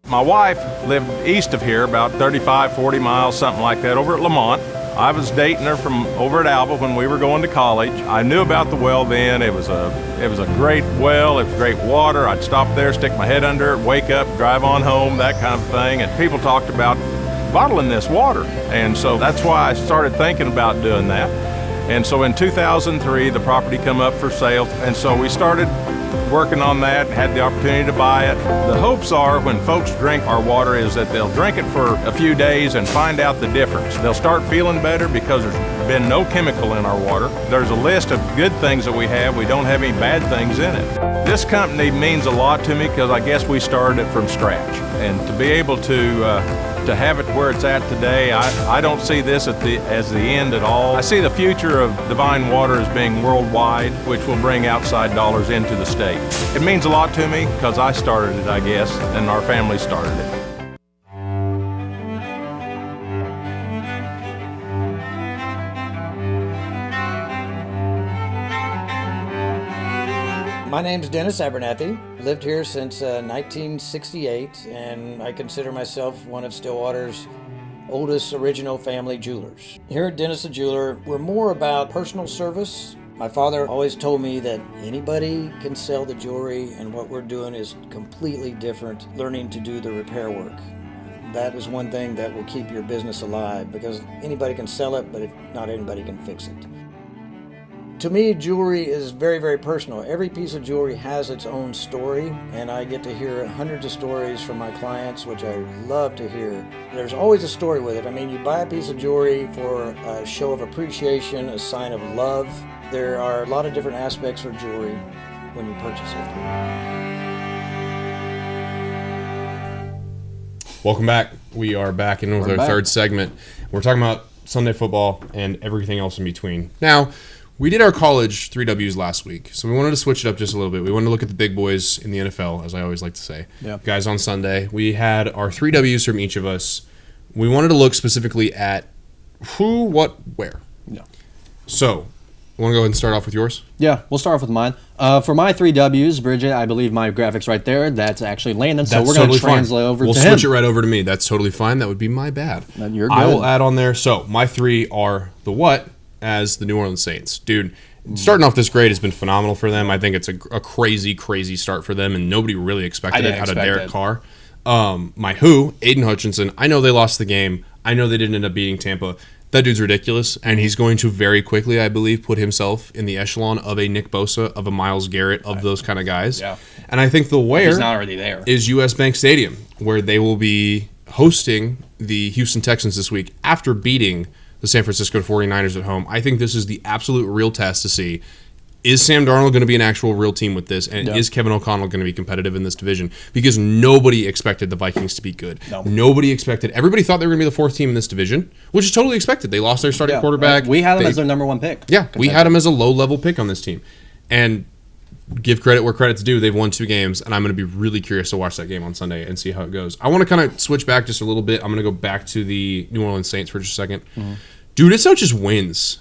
S7: My wife lived east of here, about 35, 40 miles, something like that, over at Lamont. I was dating her from over at Alba when we were going to college. I knew about the well then. It was a great well. It was great water. I'd stop there, stick my head under it, wake up, drive on home, that kind of thing. And people talked about bottling this water. And so that's why I started thinking about doing that. And so in 2003, the property come up for sale. And so we started working on that, had the opportunity to buy it. The hopes are when folks drink our water is that they'll drink it for a few days and find out the difference. They'll start feeling better because there's been no chemical in our water. There's a list of good things that we have. We don't have any bad things in it. This company means a lot to me because I guess we started it from scratch. And to be able to have it where it's at today, I don't see this as the end at all. I see the future of Divine Water as being worldwide, which will bring outside dollars into the state. It means a lot to me because I started it, I guess, and our family started it.
S8: My name's Dennis Abernathy. Lived here since 1968, and I consider myself one of Stillwater's oldest original family jewelers. Here at Dennis the Jeweler, we're more about personal service. My father always told me that anybody can sell the jewelry, and what we're doing is completely different, learning to do the repair work. That is one thing that will keep your business alive, because anybody can sell it, but not anybody can fix it. To me, jewelry is very, very personal. Every piece of jewelry has its own story, and I get to hear hundreds of stories from my clients, which I love to hear. There's always a story with it. I mean, you buy a piece of jewelry for a show of appreciation, a sign of love. There are a lot of different aspects for jewelry when you purchase it.
S1: Welcome back. We are back in with our third segment. We're talking about Sunday football and everything else in between. Now, we did our college 3Ws last week, so we wanted to switch it up just a little bit. We wanted to look at the big boys in the NFL, as I always like to say.
S2: Yep.
S1: Guys, on Sunday, we had our 3Ws from each of us. We wanted to look specifically at who, what, where.
S2: Yeah.
S1: So, you want to go ahead and start off with yours?
S2: Yeah, we'll start off with mine. For my 3Ws, Bridget, I believe my graphics right there, that's actually Landon, so we're going to translate over to him.
S1: We'll switch it right over to me. That's totally fine. That would be my bad.
S2: You're good.
S1: I will add on there. So, my three are the what as the New Orleans Saints. Dude, starting off this grade has been phenomenal for them. I think it's a crazy, crazy start for them, and nobody really expected it out of Derek Carr. My who, Aiden Hutchinson. I know they lost the game. I know they didn't end up beating Tampa. That dude's ridiculous, and he's going to very quickly, I believe, put himself in the echelon of a Nick Bosa, of a Myles Garrett, of those kind of guys.
S2: Yeah.
S1: And I think the where
S2: he's not already there
S1: is US Bank Stadium, where they will be hosting the Houston Texans this week after beating the San Francisco 49ers at home. I think this is the absolute real test to see, is Sam Darnold going to be an actual real team with this? And is Kevin O'Connell going to be competitive in this division? Because nobody expected the Vikings to be good.
S2: No.
S1: Nobody expected. Everybody thought they were going to be the fourth team in this division, which is totally expected. They lost their starting quarterback.
S2: We had them as their number one pick.
S1: Yeah, we had them as a low-level pick on this team. And give credit where credit's due. They've won 2 games, and I'm going to be really curious to watch that game on Sunday and see how it goes. I want to kind of switch back just a little bit. I'm going to go back to the New Orleans Saints for just a second. Mm-hmm. Dude, it's not just wins.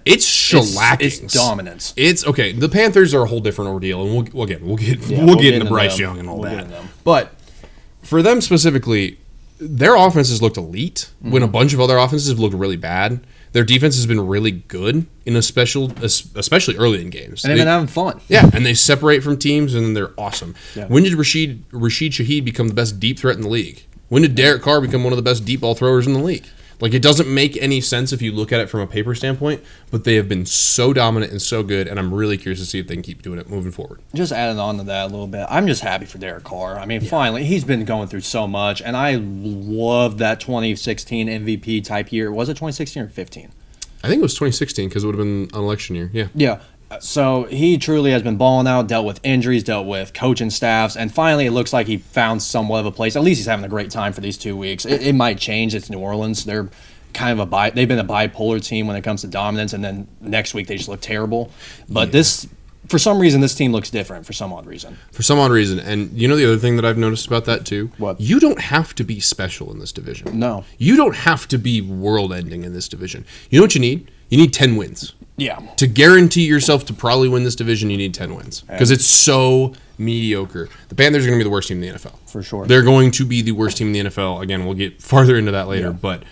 S1: It's shellacking.
S2: It's dominance.
S1: It's okay. The Panthers are a whole different ordeal, and we'll get into Bryce Young and all that. But for them specifically, their offenses looked elite when a bunch of other offenses looked really bad. Their defense has been really good especially early in games.
S2: And they've been having fun.
S1: Yeah, and they separate from teams, and they're awesome. Yeah. When did Rashid Shaheed become the best deep threat in the league? When did Derek Carr become one of the best deep ball throwers in the league? Like, it doesn't make any sense if you look at it from a paper standpoint, but they have been so dominant and so good, and I'm really curious to see if they can keep doing it moving forward.
S2: Just adding on to that a little bit, I'm just happy for Derek Carr. I mean, finally, he's been going through so much, and I love that 2016 MVP type year. Was it 2016 or 15?
S1: I think it was 2016 because it would have been an election year. Yeah.
S2: Yeah. So he truly has been balling out, dealt with injuries, dealt with coaching staffs, and finally it looks like he found somewhat of a place. At least he's having a great time for these 2 weeks. It might change. It's New Orleans. They're kind of they've been a bipolar team when it comes to dominance, and then next week they just look terrible. But for some reason, this team looks different for some odd reason.
S1: And you know the other thing that I've noticed about that too?
S2: What?
S1: You don't have to be special in this division.
S2: No.
S1: You don't have to be world-ending in this division. You know what you need? You need 10 wins.
S2: Yeah.
S1: To guarantee yourself to probably win this division, you need 10 wins. Because it's so mediocre. The Panthers are going to be the worst team in the NFL.
S2: For sure.
S1: They're going to be the worst team in the NFL. Again, we'll get farther into that later. Yeah. But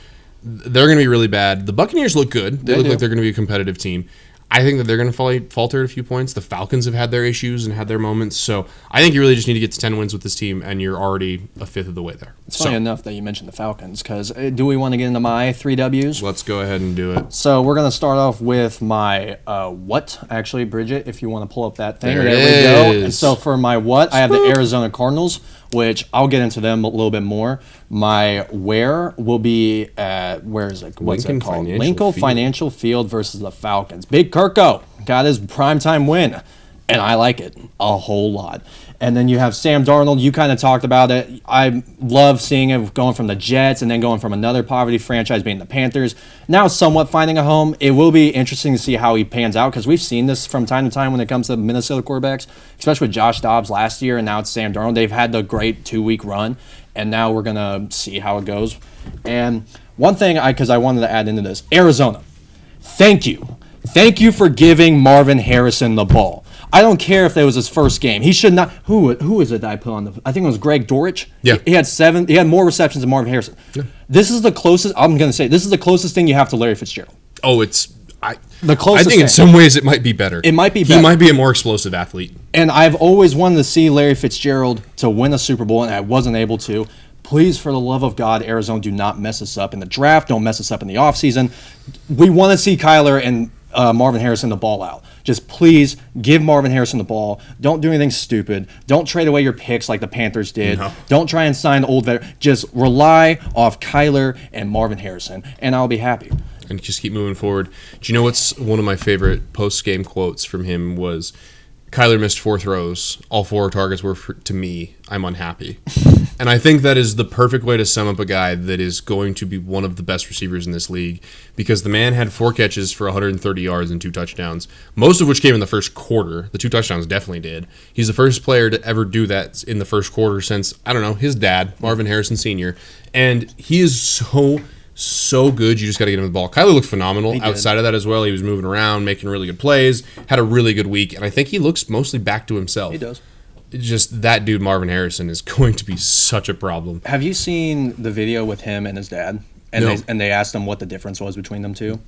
S1: they're going to be really bad. The Buccaneers look good. They look like they're going to be a competitive team. I think that they're going to falter at a few points. The Falcons have had their issues and had their moments. So I think you really just need to get to 10 wins with this team, and you're already a fifth of the way there.
S2: It's funny enough that you mentioned the Falcons, because do we want to get into my 3Ws?
S1: Let's go ahead and do it.
S2: So we're going to start off with my what, actually, Bridget, if you want to pull up that thing.
S1: There
S2: we go. And so for my what, I have the Arizona Cardinals, which I'll get into them a little bit more. My where will be at, where is it? What's it called? Lincoln Financial Field versus the Falcons. Big Kirko got his primetime win, and I like it a whole lot. And then you have Sam Darnold. You kind of talked about it. I love seeing it going from the Jets and then going from another poverty franchise being the Panthers. Now somewhat finding a home. It will be interesting to see how he pans out, because we've seen this from time to time when it comes to Minnesota quarterbacks, especially with Josh Dobbs last year, and now it's Sam Darnold. They've had the great 2-week run, and now we're going to see how it goes. And one thing, because I wanted to add into this, Arizona, thank you. Thank you for giving Marvin Harrison the ball. I don't care if that was his first game. He should not. Who is it that I put on the? I think it was Greg Dortch.
S1: Yeah.
S2: He had 7. He had more receptions than Marvin Harrison. Yeah. This is the closest. I'm going to say this is the closest thing you have to Larry Fitzgerald.
S1: Oh,
S2: The closest
S1: I think in some ways it might be better.
S2: It might be
S1: He
S2: better.
S1: might be a more explosive athlete.
S2: And I've always wanted to see Larry Fitzgerald to win a Super Bowl, and I wasn't able to. Please, for the love of God, Arizona, do not mess us up in the draft. Don't mess us up in the offseason. We want to see Kyler and Marvin Harrison the ball out. Just please give Marvin Harrison the ball. Don't do anything stupid. Don't trade away your picks like the Panthers did.
S1: No.
S2: Don't try and sign old veteran. Just rely off Kyler and Marvin Harrison, and I'll be happy.
S1: And just keep moving forward. Do you know what's one of my favorite post-game quotes from him was, Kyler missed 4 throws. All 4 targets were to me. I'm unhappy. And I think that is the perfect way to sum up a guy that is going to be one of the best receivers in this league, because the man had 4 catches for 130 yards and 2 touchdowns, most of which came in the first quarter. The 2 touchdowns definitely did. He's the first player to ever do that in the first quarter since, I don't know, his dad, Marvin Harrison Sr. And he is so good. You just got to get him the ball. Kyler looked phenomenal outside of that as well. He was moving around, making really good plays, had a really good week, and I think he looks mostly back to himself.
S2: He does.
S1: Just that dude, Marvin Harrison, is going to be such a problem.
S2: Have you seen the video with him and his dad? And
S1: No.
S2: they asked him what the difference was between them two.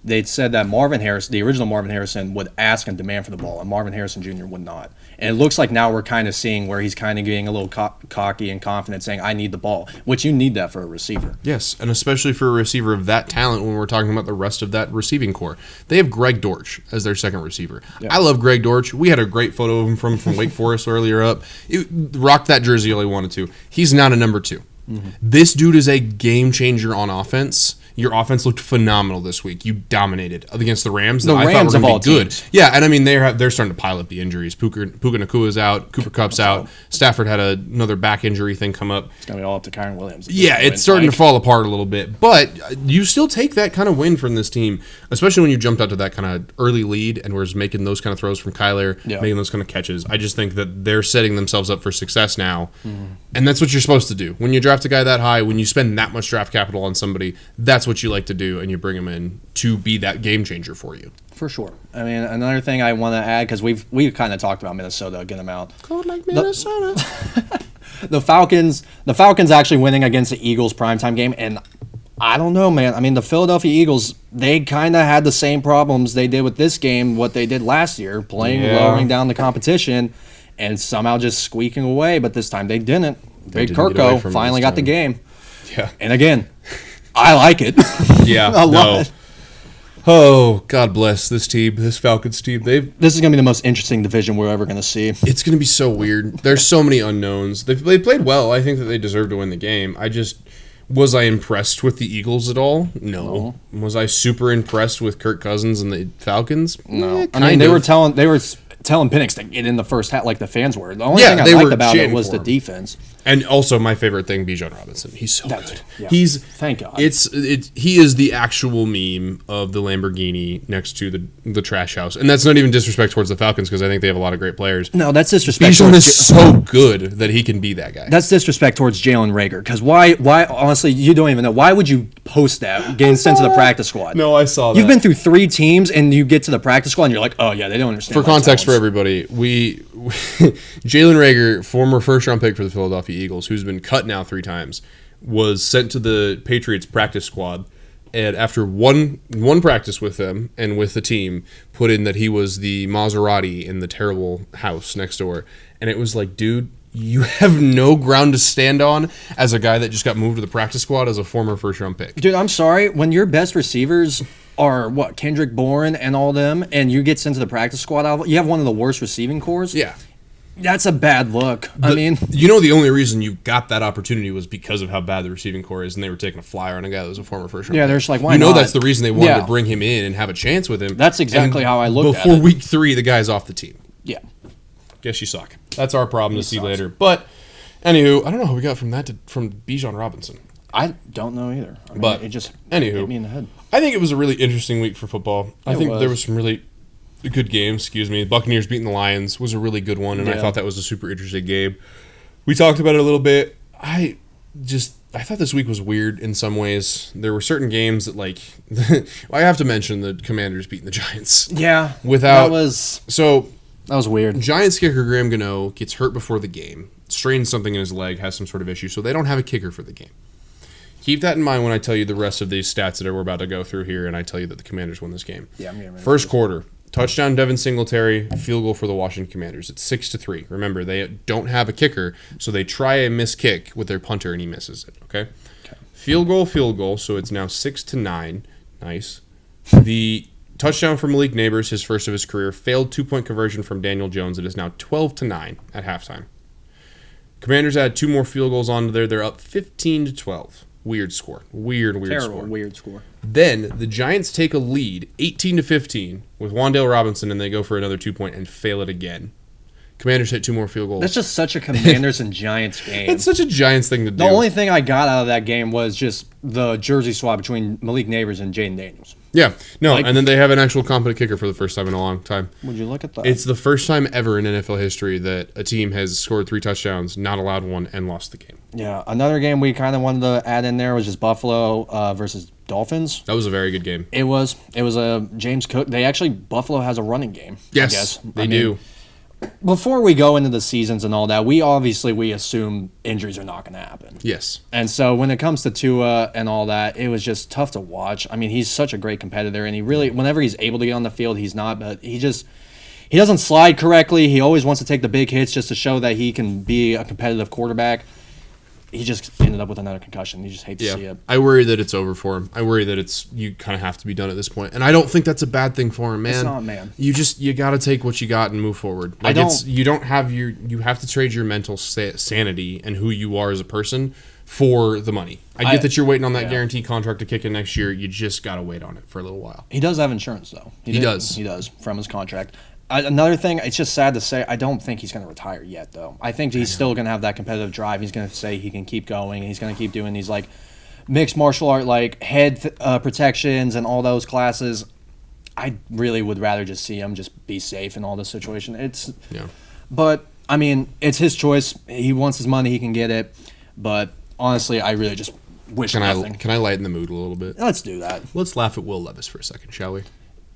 S2: They said that Marvin Harrison, the original Marvin Harrison, would ask and demand for the ball, and Marvin Harrison Jr. would not. And it looks like now we're kind of seeing where he's kind of getting a little cocky and confident, saying, I need the ball, which you need that for a receiver.
S1: Yes, and especially for a receiver of that talent when we're talking about the rest of that receiving core. They have Greg Dortch as their second receiver. Yeah. I love Greg Dortch. We had a great photo of him from Wake Forest earlier up. Rocked that jersey all he wanted to. He's not a number 2. Mm-hmm. This dude is a game changer on offense. Your offense looked phenomenal this week. You dominated against the Rams.
S2: The
S1: I
S2: Rams
S1: thought were
S2: of all
S1: good.
S2: teams.
S1: Yeah, and I mean they're starting to pile up the injuries. Puka Nakua's out. Cooper Kupp's out. Stafford had another back injury thing come up.
S2: It's gonna be all up to Kyron Williams.
S1: Yeah, it's starting to fall apart a little bit, but you still take that kind of win from this team, especially when you jumped out to that kind of early lead and was making those kind of throws from Kyler, making those kind of catches. I just think that they're setting themselves up for success now, and that's what you're supposed to do. When you draft a guy that high, when you spend that much draft capital on somebody, that's what you like to do, and you bring him in to be that game changer for you.
S2: For sure. I mean, another thing I want to add, because we've kind of talked about Minnesota, get them out.
S1: Cold like Minnesota.
S2: The Falcons actually winning against the Eagles primetime game, and I don't know, man. I mean, the Philadelphia Eagles, they kind of had the same problems they did with this game, what they did last year, lowering down the competition, and somehow just squeaking away. But this time they didn't. Big Kirko finally got the game.
S1: Yeah.
S2: And again, I like it.
S1: Yeah.
S2: I love it.
S1: Oh, God bless this team, this Falcons team.
S2: This is going to be the most interesting division we're ever going to see.
S1: It's going to be so weird. There's so many unknowns. They played well. I think that they deserve to win the game. Was I impressed with the Eagles at all? No. Was I super impressed with Kirk Cousins and the Falcons?
S2: No. I mean, they were telling Penix to get in the first half like the fans were. The only thing I liked about it was the defense.
S1: And also my favorite thing, Bijan Robinson. He's so good.
S2: Yeah.
S1: Thank
S2: God.
S1: He is the actual meme of the Lamborghini next to the trash house. And that's not even disrespect towards the Falcons, because I think they have a lot of great players.
S2: No, that's disrespect.
S1: Bijan is so good that he can be that guy.
S2: That's disrespect towards Jalen Reagor. Because why honestly, you don't even know. Why would you post that getting sent to the practice squad?
S1: No, I saw that.
S2: You've been through 3 teams and you get to the practice squad and you're like, oh yeah, they don't understand.
S1: For context for everybody, Jalen Reagor, former first-round pick for the Philadelphia Eagles, who's been cut now 3 times, was sent to the Patriots practice squad, and after one practice with them and with the team, put in that he was the Maserati in the terrible house next door. And it was like, dude, you have no ground to stand on as a guy that just got moved to the practice squad as a former first-round pick.
S2: Dude, I'm sorry. When your best receivers are, Kendrick Bourne and all them, and you get sent to the practice squad, you have one of the worst receiving cores?
S1: Yeah.
S2: That's a bad look.
S1: The only reason you got that opportunity was because of how bad the receiving core is, and they were taking a flyer on a guy that was a former first round.
S2: Yeah,
S1: pick.
S2: they're just like, why not?
S1: That's the reason they wanted to bring him in and have a chance with him.
S2: That's exactly how I looked at it.
S1: Before week 3, the guy's off the team.
S2: Yeah.
S1: Guess you suck. That's our problem to see later. But, anywho, I don't know how we got from Bijan Robinson.
S2: I don't know either.
S1: But
S2: it just
S1: hit
S2: me in the head.
S1: I think it was a really interesting week for football. I think there was some really good games. The Buccaneers beating the Lions was a really good one, and I thought that was a super interesting game. We talked about it a little bit. I thought this week was weird in some ways. There were certain games that I have to mention the Commanders beating the Giants.
S2: Yeah. That was weird.
S1: Giants kicker Graham Gano gets hurt before the game, strains something in his leg, has some sort of issue, so they don't have a kicker for the game. Keep that in mind when I tell you the rest of these stats that we're about to go through here, and I tell you that the Commanders win this game.
S2: Yeah, I'm getting ready.
S1: First quarter, touchdown Devin Singletary, field goal for the Washington Commanders. It's 6-3. Remember, they don't have a kicker, so they try a missed kick with their punter, and he misses it. Okay. Field goal. So it's now 6-9. Nice. The touchdown from Malik Neighbors, his first of his career, failed 2-point conversion from Daniel Jones. It is now 12-9 at halftime. Commanders add 2 more field goals onto there. They're up 15-12. Weird score. Weird
S2: Terrible,
S1: score.
S2: weird score.
S1: Then the Giants take a lead, 18-15, with Wan'Dale Robinson, and they go for another 2-point and fail it again. Commanders hit 2 more field goals.
S2: That's just such a Commanders and Giants game.
S1: It's such a Giants thing to do.
S2: The only thing I got out of that game was just the jersey swap between Malik Neighbors and Jaden Daniels.
S1: Yeah. No, and then they have an actual competent kicker for the first time in a long time.
S2: Would you look at that?
S1: It's the first time ever in NFL history that a team has scored 3 touchdowns, not allowed one, and lost the game.
S2: Yeah. Another game we kind of wanted to add in there was just Buffalo versus Dolphins.
S1: That was a very good game.
S2: It was a James Cook. Buffalo has a running game.
S1: Yes,
S2: I guess.
S1: they do.
S2: Before we go into the seasons and all that, we assume injuries are not going to happen.
S1: Yes.
S2: And so when it comes to Tua and all that, it was just tough to watch. I mean, he's such a great competitor, and he really, whenever he's able to get on the field, he's not, but he doesn't slide correctly. He always wants to take the big hits just to show that he can be a competitive quarterback. He just ended up with another concussion. You just hate to see it.
S1: I worry that it's over for him. I worry that you kind of have to be done at this point. And I don't think that's a bad thing for him, man.
S2: It's not, man.
S1: You got to take what you got and move forward. Like you have to trade your mental sanity and who you are as a person for the money. I get that you're waiting on that guaranteed contract to kick in next year. You just got to wait on it for a little while.
S2: He does have insurance, though.
S1: He does
S2: from his contract. Another thing, it's just sad to say, I don't think he's going to retire yet, though. I think he's still going to have that competitive drive. He's going to say he can keep going, and he's going to keep doing these like mixed martial art, like head protections and all those classes. I really would rather just see him just be safe in all this situation. But I mean, it's his choice. He wants his money, he can get it. But honestly, I really just wish nothing.
S1: Can I lighten the mood a little bit?
S2: Let's do that.
S1: Let's laugh at Will Levis for a second, shall we?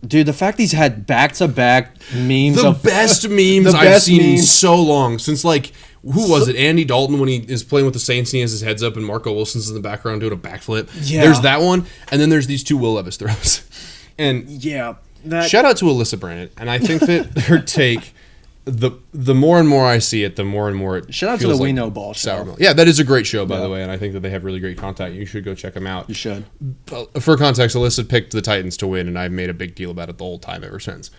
S2: Dude, the fact he's had back-to-back memes.
S1: The best memes I've seen in so long. Since, like, who was it? Andy Dalton when he is playing with the Saints and he has his heads up and Marco Wilson's in the background doing a backflip. Yeah. There's that one. And then there's these 2 Will Levis throws. And shout out to Alyssa Brandon. And I think that her take, the more and more I see it, the more and more it
S2: shout out to the We Know Ball show.
S1: Yeah, that is a great show, by the way, and I think that they have really great content. You should go check them out.
S2: You should.
S1: For context, Alyssa picked the Titans to win, and I've made a big deal about it the whole time ever since.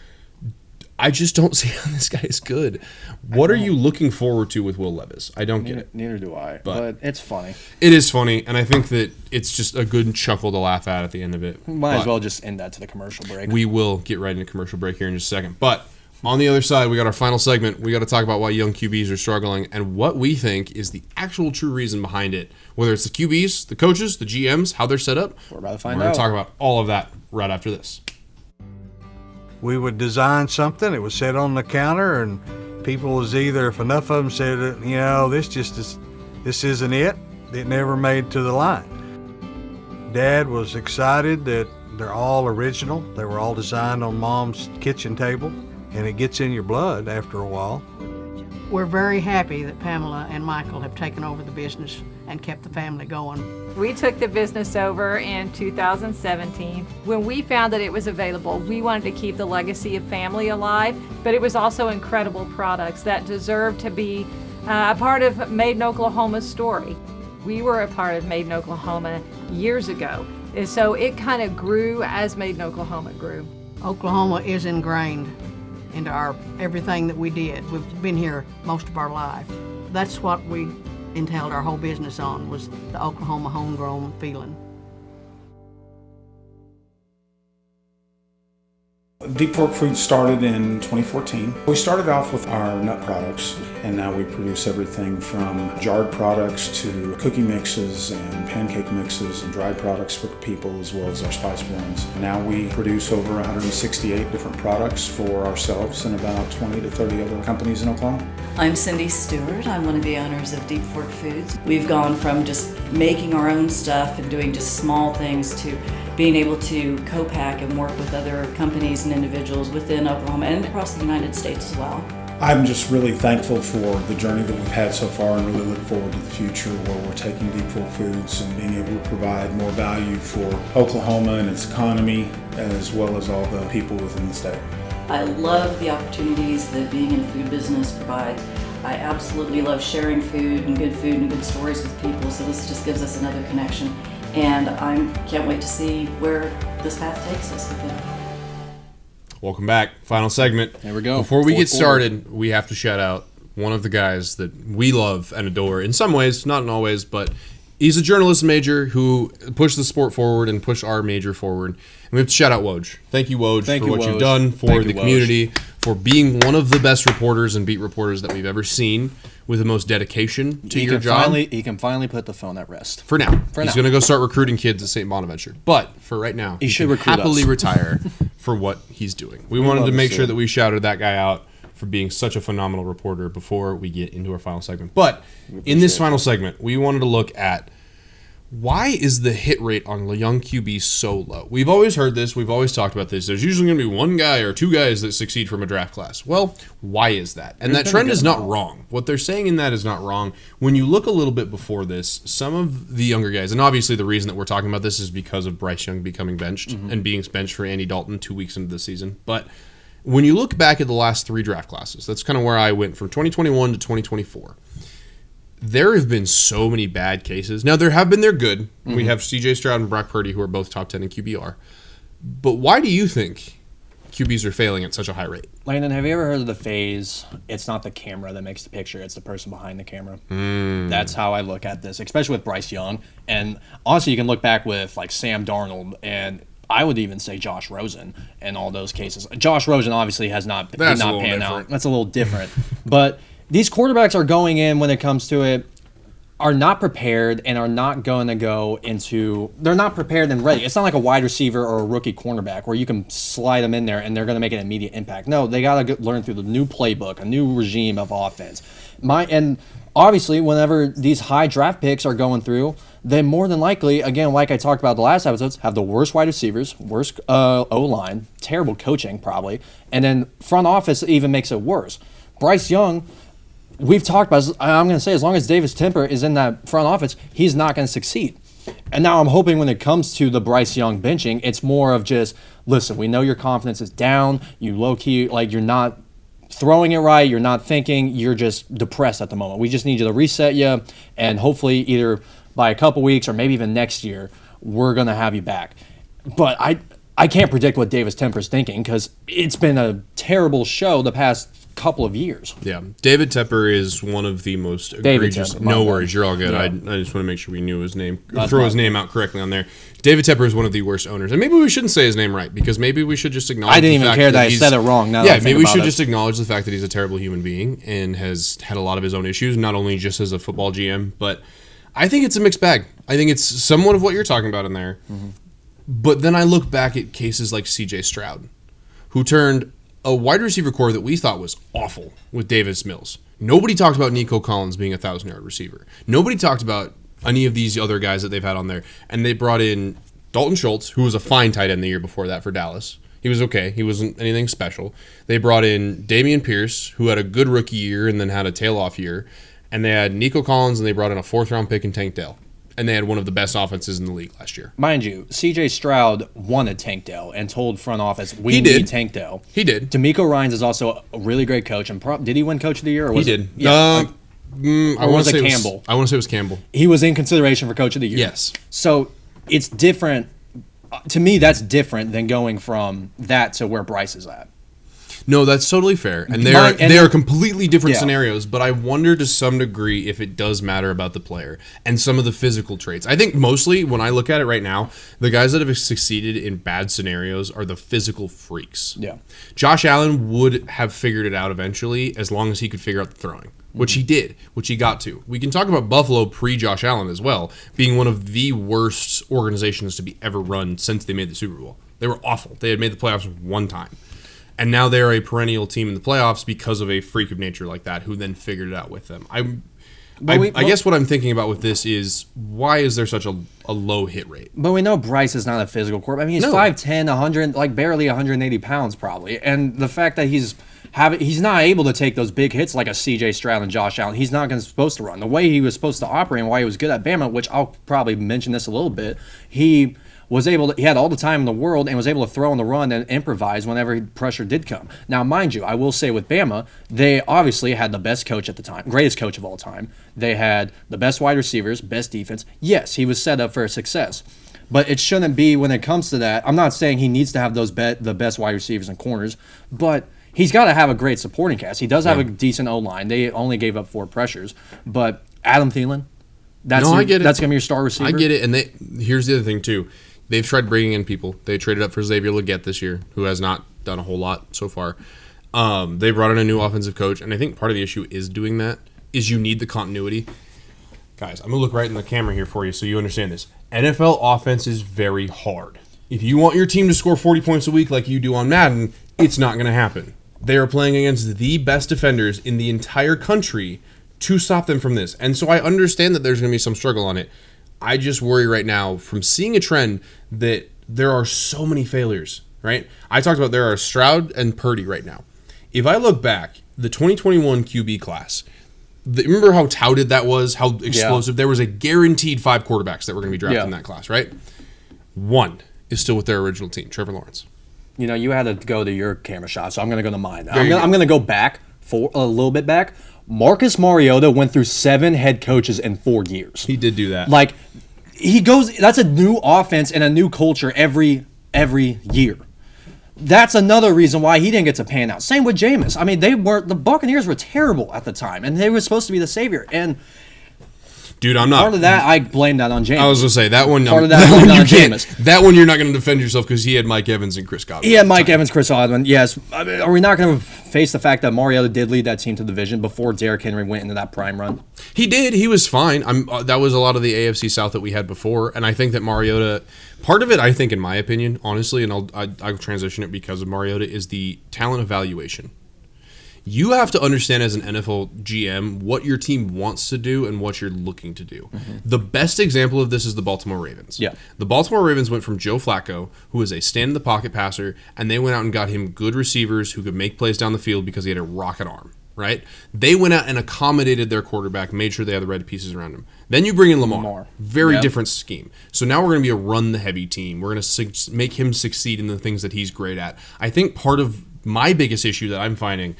S1: I just don't see how this guy is good. What are you looking forward to with Will Levis? I don't get it.
S2: Neither do I, but it's funny.
S1: It is funny, and I think that it's just a good chuckle to laugh at the end of it.
S2: Might as well just end that to the commercial break.
S1: We will get right into commercial break here in just a second, but on the other side, we got our final segment. We got to talk about why young QBs are struggling and what we think is the actual true reason behind it. Whether it's the QBs, the coaches, the GMs, how they're set up.
S2: We're about to find out.
S1: We're going to talk about all of that right after this.
S9: We would design something, it was set on the counter, and people was either, if enough of them said, this isn't it never made to the line. Dad was excited that they're all original. They were all designed on Mom's kitchen table. And it gets in your blood after a while.
S10: We're very happy that Pamela and Michael have taken over the business and kept the family going.
S11: We took the business over in 2017. When we found that it was available, we wanted to keep the legacy of family alive, but it was also incredible products that deserved to be a part of Made in Oklahoma's story. We were a part of Made in Oklahoma years ago, and so it kind of grew as Made in Oklahoma grew.
S10: Oklahoma is ingrained into everything that we did. We've been here most of our life. That's what we entailed our whole business on, was the Oklahoma homegrown feeling.
S12: Deep Fork Foods started in 2014. We started off with our nut products, and now we produce everything from jarred products to cookie mixes and pancake mixes and dried products for people, as well as our spice blends. Now we produce over 168 different products for ourselves and about 20 to 30 other companies in Oklahoma.
S13: I'm Cindy Stewart. I'm one of the owners of Deep Fork Foods. We've gone from just making our own stuff and doing just small things to being able to co-pack and work with other companies and individuals within Oklahoma and across the United States as well.
S12: I'm just really thankful for the journey that we've had so far and really look forward to the future where we're taking Deep Fork Foods and being able to provide more value for Oklahoma and its economy as well as all the people within the state.
S13: I love the opportunities that being in the food business provides. I absolutely love sharing food and good stories with people, so this just gives us another connection. And I can't wait to see where this path takes us with it.
S1: Welcome back. Final segment.
S2: There we go.
S1: Before we
S2: Fourth
S1: get started, we have to shout out one of the guys that we love and adore in some ways, not in all ways, but he's a journalism major who pushed the sport forward and pushed our major forward. And we have to shout out Woj. Thank you, Woj, for what you've done for the community, for being one of the best reporters and beat reporters that we've ever seen with the most dedication to your job.
S2: He can finally put the phone at rest.
S1: For now. He's going to go start recruiting kids at St. Bonaventure. But for right now, he should happily retire for what he's doing. We wanted to make sure that we shouted that guy out for being such a phenomenal reporter before we get into our final segment. But in this final segment, we wanted to look at why is the hit rate on young QBs so low? We've always heard this. We've always talked about this. There's usually going to be one guy or two guys that succeed from a draft class. Well, why is that? And that trend is not wrong. What they're saying in that is not wrong. When you look a little bit before this, some of the younger guys, and obviously the reason that we're talking about this is because of Bryce Young becoming benched and being benched for Andy Dalton 2 weeks into the season. But when you look back at the last three draft classes, that's kind of where I went from 2021 to 2024. There have been so many bad cases. Now, there have been their good. We have C.J. Stroud and Brock Purdy, who are both top 10 in QBR. But why do you think QBs are failing at such a high rate?
S2: Landon, have you ever heard of the phrase, it's not the camera that makes the picture, it's the person behind the camera? That's how I look at this, especially with Bryce Young. And honestly, you can look back with like Sam Darnold and I would even say Josh Rosen in all those cases. Josh Rosen obviously has not panned out. That's a little different. But these quarterbacks are going in when it comes to it, are not prepared and are not going to go into – they're not prepared and ready. It's not like a wide receiver or a rookie cornerback where you can slide them in there and they're going to make an immediate impact. No, they got to learn through the new playbook, a new regime of offense. And obviously, whenever these high draft picks are going through, then more than likely, again, like I talked about the last episodes, have the worst wide receivers, worst O-line, terrible coaching probably, and then front office even makes it worse. Bryce Young – we've talked about, I'm going to say, as long as Davis Temper is in that front office, he's not going to succeed. And now I'm hoping when it comes to the Bryce Young benching, it's more of just, listen, we know your confidence is down. You low-key, like you're not throwing it right. You're not thinking. You're just depressed at the moment. We just need you to reset you. And hopefully either by a couple weeks or maybe even next year, we're going to have you back. But I can't predict what Davis Temper's thinking because it's been a terrible show the past couple of years.
S1: Yeah, David Tepper is one of the most egregious. No worries, you're all good. Yeah. I just want to make sure we knew his name, throw his name out correctly on there. David Tepper is one of the worst owners, and maybe we shouldn't say his name right because maybe we should just acknowledge.
S2: I didn't even care that I said it wrong. Now
S1: yeah, maybe we should just acknowledge the fact that he's a terrible human being and has had a lot of his own issues, not only just as a football GM, but I think it's a mixed bag. I think it's somewhat of what you're talking about in there, but then I look back at cases like C.J. Stroud, who turned a wide receiver core that we thought was awful with Davis Mills. Nobody talked about Nico Collins being a 1,000-yard receiver. Nobody talked about any of these other guys that they've had on there. And they brought in Dalton Schultz, who was a fine tight end the year before that for Dallas. He was okay. He wasn't anything special. They brought in Dameon Pierce, who had a good rookie year and then had a tail-off year. And they had Nico Collins, and they brought in a 4th-round pick in Tank Dell. And they had one of the best offenses in the league last year.
S2: Mind you, C.J. Stroud wanted Tank Dell and told front office, we need Tank Dell.
S1: He did.
S2: D'Amico Ryans is also a really great coach. And did he win Coach of the Year? Or was
S1: he did.
S2: Yeah,
S1: I want to say Campbell. I want to say it was Campbell.
S2: He was in consideration for Coach of the Year.
S1: Yes.
S2: So it's different. To me, that's different than going from that to where Bryce is at.
S1: No, that's totally fair. And they are completely different scenarios, but I wonder to some degree if it does matter about the player and some of the physical traits. I think mostly, when I look at it right now, the guys that have succeeded in bad scenarios are the physical freaks.
S2: Yeah.
S1: Josh Allen would have figured it out eventually as long as he could figure out the throwing, which he did, which he got to. We can talk about Buffalo pre-Josh Allen as well, being one of the worst organizations to be ever run since they made the Super Bowl. They were awful. They had made the playoffs one time. And now they're a perennial team in the playoffs because of a freak of nature like that who then figured it out with them. I guess what I'm thinking about with this is why is there such a low hit rate?
S2: But we know Bryce is not a physical quarterback. I mean, he's 5'10", 100, like barely 180 pounds probably. And the fact that he's not able to take those big hits like a C.J. Stroud and Josh Allen. He's not supposed to run. The way he was supposed to operate and why he was good at Bama, which I'll probably mention this a little bit, he had all the time in the world and was able to throw on the run and improvise whenever pressure did come. Now, mind you, I will say with Bama, they obviously had the best coach at the time, greatest coach of all time. They had the best wide receivers, best defense. Yes, he was set up for success. But it shouldn't be when it comes to that. I'm not saying he needs to have the best wide receivers and corners, but he's got to have a great supporting cast. He does have a decent O-line. They only gave up 4 pressures. But Adam Thielen, that's going to be your star receiver.
S1: I get it. And here's the other thing, too. They've tried bringing in people. They traded up for Xavier Legette this year, who has not done a whole lot so far. They brought in a new offensive coach, and I think part of the issue is doing that, is you need the continuity. Guys, I'm going to look right in the camera here for you so you understand this. NFL offense is very hard. If you want your team to score 40 points a week like you do on Madden, it's not going to happen. They are playing against the best defenders in the entire country to stop them from this. And so I understand that there's going to be some struggle on it. I just worry right now from seeing a trend that there are so many failures, right? I talked about there are Stroud and Purdy right now. If I look back, the 2021 QB class, remember how touted that was, how explosive? Yeah. There was a guaranteed 5 quarterbacks that were going to be drafted in that class, right? 1 is still with their original team, Trevor Lawrence.
S2: You know, you had to go to your camera shot, so I'm going to go to mine. I'm going to go back for a little bit back. Marcus Mariota went through 7 head coaches in 4 years.
S1: He did do that.
S2: Like, that's a new offense and a new culture every year. That's another reason why he didn't get to pan out. Same with Jameis. I mean, the Buccaneers were terrible at the time, and they were supposed to be the savior. And
S1: dude, I'm not.
S2: Part of that, I blame that on Jameis.
S1: I was going to say, that one,
S2: part of that on Jameis.
S1: That one you're not going to defend yourself because he had Mike Evans and Chris Godwin.
S2: He had Mike Evans, Chris Godwin, yes. I mean, are we not going to face the fact that Mariota did lead that team to the division before Derrick Henry went into that prime run?
S1: He did. He was fine. That was a lot of the AFC South that we had before, and I think that Mariota, part of it, I think, in my opinion, honestly, and I'll transition it because of Mariota, is the talent evaluation. You have to understand as an NFL GM what your team wants to do and what you're looking to do. Mm-hmm. The best example of this is the Baltimore Ravens.
S2: Yeah.
S1: The Baltimore Ravens went from Joe Flacco, who is a stand-in-the-pocket passer, and they went out and got him good receivers who could make plays down the field because he had a rocket arm, right? They went out and accommodated their quarterback, made sure they had the right pieces around him. Then you bring in Lamar. Very different scheme. So now we're going to be a run-the-heavy team. We're going to make him succeed in the things that he's great at. I think part of my biggest issue that I'm finding,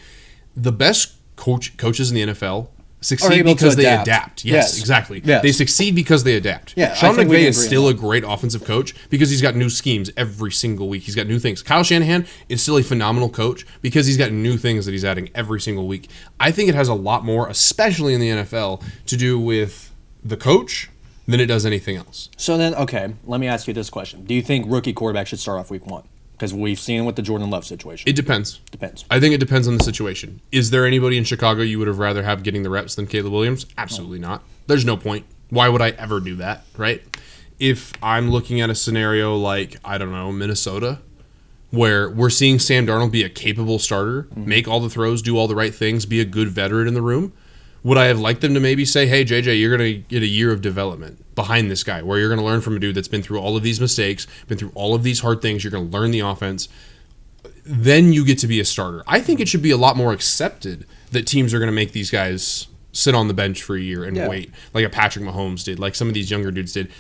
S1: the best coaches in the NFL succeed because they adapt. Yes, exactly. Yes. They succeed because they adapt.
S2: Yeah,
S1: Sean McVay is still a great offensive coach because he's got new schemes every single week. He's got new things. Kyle Shanahan is still a phenomenal coach because he's got new things that he's adding every single week. I think it has a lot more, especially in the NFL, to do with the coach than it does anything else.
S2: So then, okay, let me ask you this question. Do you think rookie quarterback should start off week 1? Because we've seen it with the Jordan Love situation.
S1: It depends.
S2: Depends.
S1: I think it depends on the situation. Is there anybody in Chicago you would have rather have getting the reps than Caleb Williams? Absolutely not. There's no point. Why would I ever do that, right? If I'm looking at a scenario like, I don't know, Minnesota, where we're seeing Sam Darnold be a capable starter, make all the throws, do all the right things, be a good veteran in the room, would I have liked them to maybe say, hey, JJ, you're going to get a year of development behind this guy where you're going to learn from a dude that's been through all of these mistakes, been through all of these hard things, you're going to learn the offense, then you get to be a starter. I think it should be a lot more accepted that teams are going to make these guys sit on the bench for a year and wait, like a Patrick Mahomes did, like some of these younger dudes did.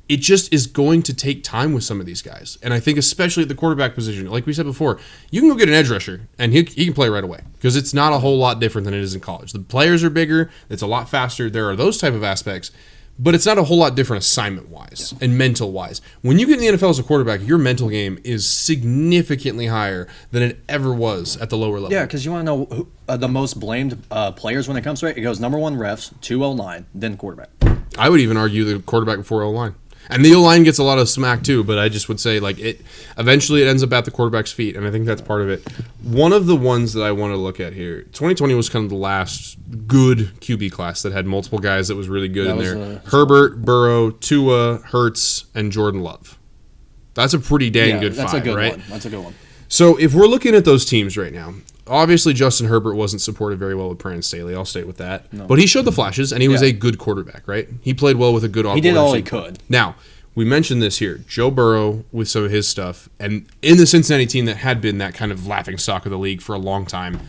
S1: It just is going to take time with some of these guys. And I think especially at the quarterback position, like we said before, you can go get an edge rusher and he can play right away because it's not a whole lot different than it is in college. The players are bigger. It's a lot faster. There are those type of aspects, but it's not a whole lot different assignment-wise and mental-wise. When you get in the NFL as a quarterback, your mental game is significantly higher than it ever was at the lower level.
S2: Yeah, because you want to know who, the most blamed players when it comes to it? It goes number 1 refs, 2 O-line, then quarterback.
S1: I would even argue the quarterback before O-line. And the O-line gets a lot of smack too, but I just would say eventually it ends up at the quarterback's feet, and I think that's part of it. One of the ones that I want to look at here, 2020 was kind of the last good QB class that had multiple guys that was really good in there. Herbert, Burrow, Tua, Hurts, and Jordan Love. That's a pretty dang good five, right?
S2: That's a good one.
S1: So if we're looking at those teams right now, obviously Justin Herbert wasn't supported very well with Brandon Staley. I'll stay with that. No. But he showed the flashes, and he was a good quarterback, right? He played well with a good offense.
S2: He did all he could.
S1: Now, we mentioned this here. Joe Burrow with some of his stuff, and in the Cincinnati team that had been that kind of laughing stock of the league for a long time,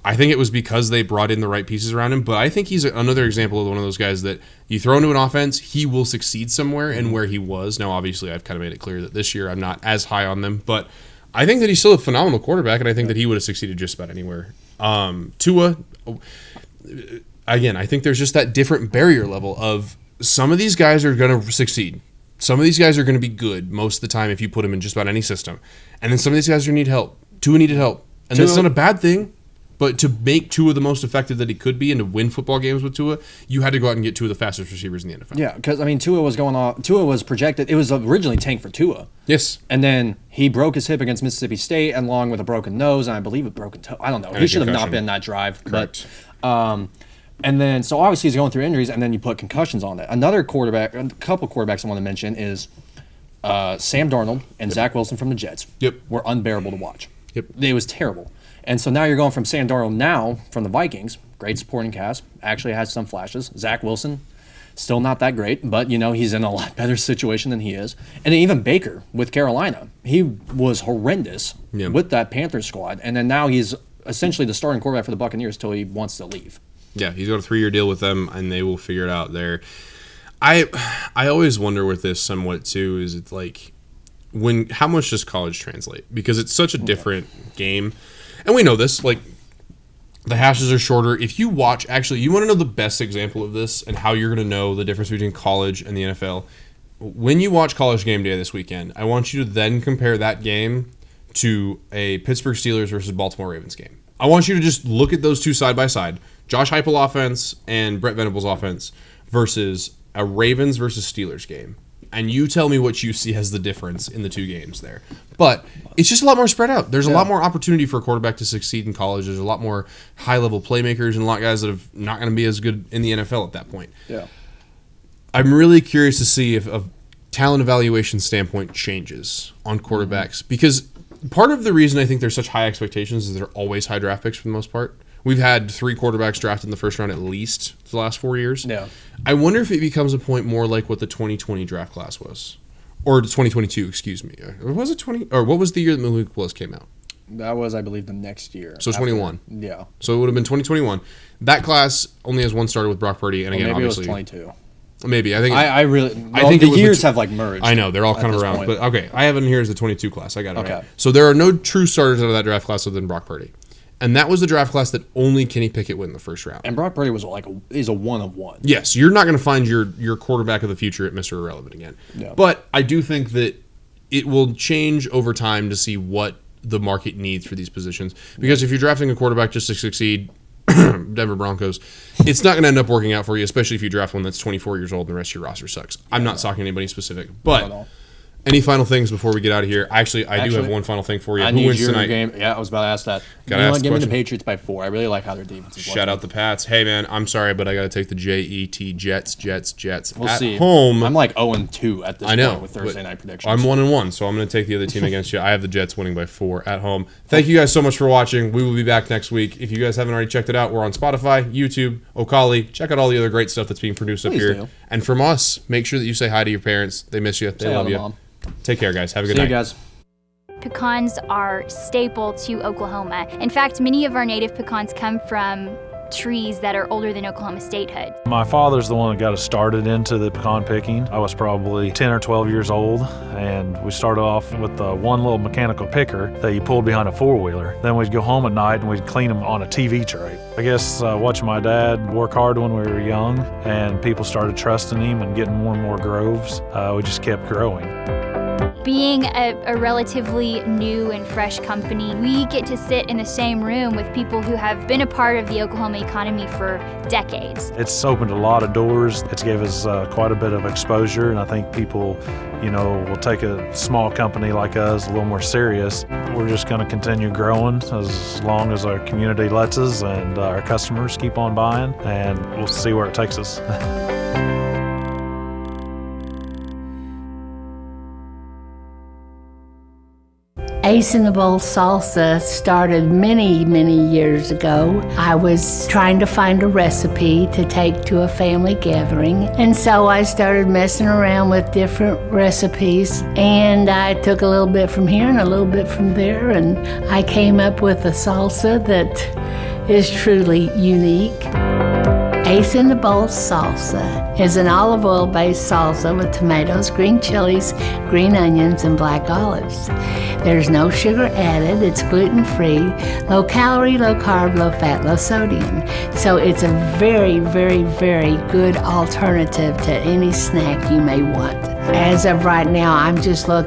S1: I think it was because they brought in the right pieces around him, but I think he's another example of one of those guys that you throw into an offense, he will succeed somewhere, and where he was. Now, obviously, I've kind of made it clear that this year I'm not as high on them, but I think that he's still a phenomenal quarterback, and I think that he would have succeeded just about anywhere. Tua, again, I think there's just that different barrier level of some of these guys are going to succeed. Some of these guys are going to be good most of the time if you put them in just about any system. And then some of these guys are going to need help. Tua needed help. And that's not a bad thing. But to make Tua the most effective that he could be and to win football games with Tua, you had to go out and get two of the fastest receivers in the NFL.
S2: Yeah, because, I mean, Tua was projected. It was originally tanked for Tua.
S1: Yes.
S2: And then he broke his hip against Mississippi State along with a broken nose and I believe a broken toe. I don't know. He should have not been in that drive.
S1: Correct.
S2: But, and then, so obviously he's going through injuries and then you put concussions on it. Another quarterback, a couple quarterbacks I want to mention is Sam Darnold and Zach Wilson from the Jets.
S1: Yep.
S2: Were unbearable to watch.
S1: Yep.
S2: It was terrible. And so now you're going from Sam Darnold now from the Vikings, great supporting cast, actually has some flashes. Zach Wilson, still not that great, but, he's in a lot better situation than he is. And then even Baker with Carolina, he was horrendous with that Panthers squad. And then now he's essentially the starting quarterback for the Buccaneers till he wants to leave.
S1: Yeah, he's got a 3-year deal with them, and they will figure it out there. I always wonder with this somewhat, too, is it's like, how much does college translate? Because it's such a different game. And we know this, like, the hashes are shorter. If you watch, actually, you want to know the best example of this and how you're going to know the difference between college and the NFL. When you watch College Game Day this weekend, I want you to then compare that game to a Pittsburgh Steelers versus Baltimore Ravens game. I want you to just look at those two side by side, Josh Heupel offense and Brett Venables offense versus a Ravens versus Steelers game. And you tell me what you see as the difference in the two games there. But it's just a lot more spread out. There's a lot more opportunity for a quarterback to succeed in college. There's a lot more high-level playmakers and a lot of guys that are not going to be as good in the NFL at that point.
S2: Yeah.
S1: I'm really curious to see if a talent evaluation standpoint changes on quarterbacks. Because part of the reason I think there's such high expectations is they're always high draft picks for the most part. We've had 3 quarterbacks drafted in the first round at least for the last 4 years.
S2: Yeah.
S1: I wonder if it becomes a point more like what the 2020 draft class was. Or 2022, excuse me. Or was it 20? Or what was the year that Malik Willis came out?
S2: That was, I believe, the next year.
S1: So 21.
S2: Yeah.
S1: So it would have been 2021. That class only has one starter with Brock Purdy. And again,
S2: maybe
S1: obviously.
S2: It was 22.
S1: Maybe. I think
S2: I think the years have like merged.
S1: I know. They're all kind of around. Point. But okay, I have it in here as the 22 class. I got it.
S2: Okay.
S1: Right. So there are no true starters out of that draft class other than Brock Purdy. And that was the draft class that only Kenny Pickett went in the first round.
S2: And Brock Purdy was is a one of one.
S1: Yes, you're not going to find your quarterback of the future at Mr. Irrelevant again.
S2: No.
S1: But I do think that it will change over time to see what the market needs for these positions. Because if you're drafting a quarterback just to succeed, Denver Broncos, it's not going to end up working out for you, especially if you draft one that's 24 years old and the rest of your roster sucks. I'm not talking anybody specific, but any final things before we get out of here? Actually, I do have one final thing for you. Who wins tonight?
S2: Game. Yeah, I was about to ask that. Give me the Patriots by 4. I really like how their defense is.
S1: Shout out the Pats. Hey, man, I'm sorry, but I got to take the Jets.
S2: We'll
S1: at
S2: see.
S1: Home.
S2: I'm like 0-2 at this point with Thursday night predictions.
S1: I'm 1-1, so I'm going to take the other team against you. I have the Jets winning by 4 at home. Thank you guys so much for watching. We will be back next week. If you guys haven't already checked it out, we're on Spotify, YouTube, Okali. Check out all the other great stuff that's being produced up here. And from us, make sure that you say hi to your parents. They miss you. They love you. Mom. Take care, guys. Have a good night.
S2: See you guys.
S14: Pecans are staple to Oklahoma. In fact, many of our native pecans come from trees that are older than Oklahoma statehood.
S15: My father's the one that got us started into the pecan picking. I was probably 10 or 12 years old, and we started off with one little mechanical picker that you pulled behind a four-wheeler. Then we'd go home at night and we'd clean them on a TV tray. I guess watching my dad work hard when we were young, and people started trusting him and getting more and more groves, we just kept growing.
S14: Being a relatively new and fresh company, we get to sit in the same room with people who have been a part of the Oklahoma economy for decades.
S15: It's opened a lot of doors. It's gave us quite a bit of exposure, and I think people, will take a small company like us a little more serious. We're just going to continue growing as long as our community lets us and our customers keep on buying, and we'll see where it takes us.
S16: Ace in the Bowl salsa started many, many years ago. I was trying to find a recipe to take to a family gathering, and so I started messing around with different recipes, and I took a little bit from here and a little bit from there, and I came up with a salsa that is truly unique. Ace in the Bowl salsa is an olive oil based salsa with tomatoes, green chilies, green onions, and black olives. There's no sugar added, it's gluten free, low calorie, low carb, low fat, low sodium. So it's a very, very, very good alternative to any snack you may want. As of right now, I'm just looking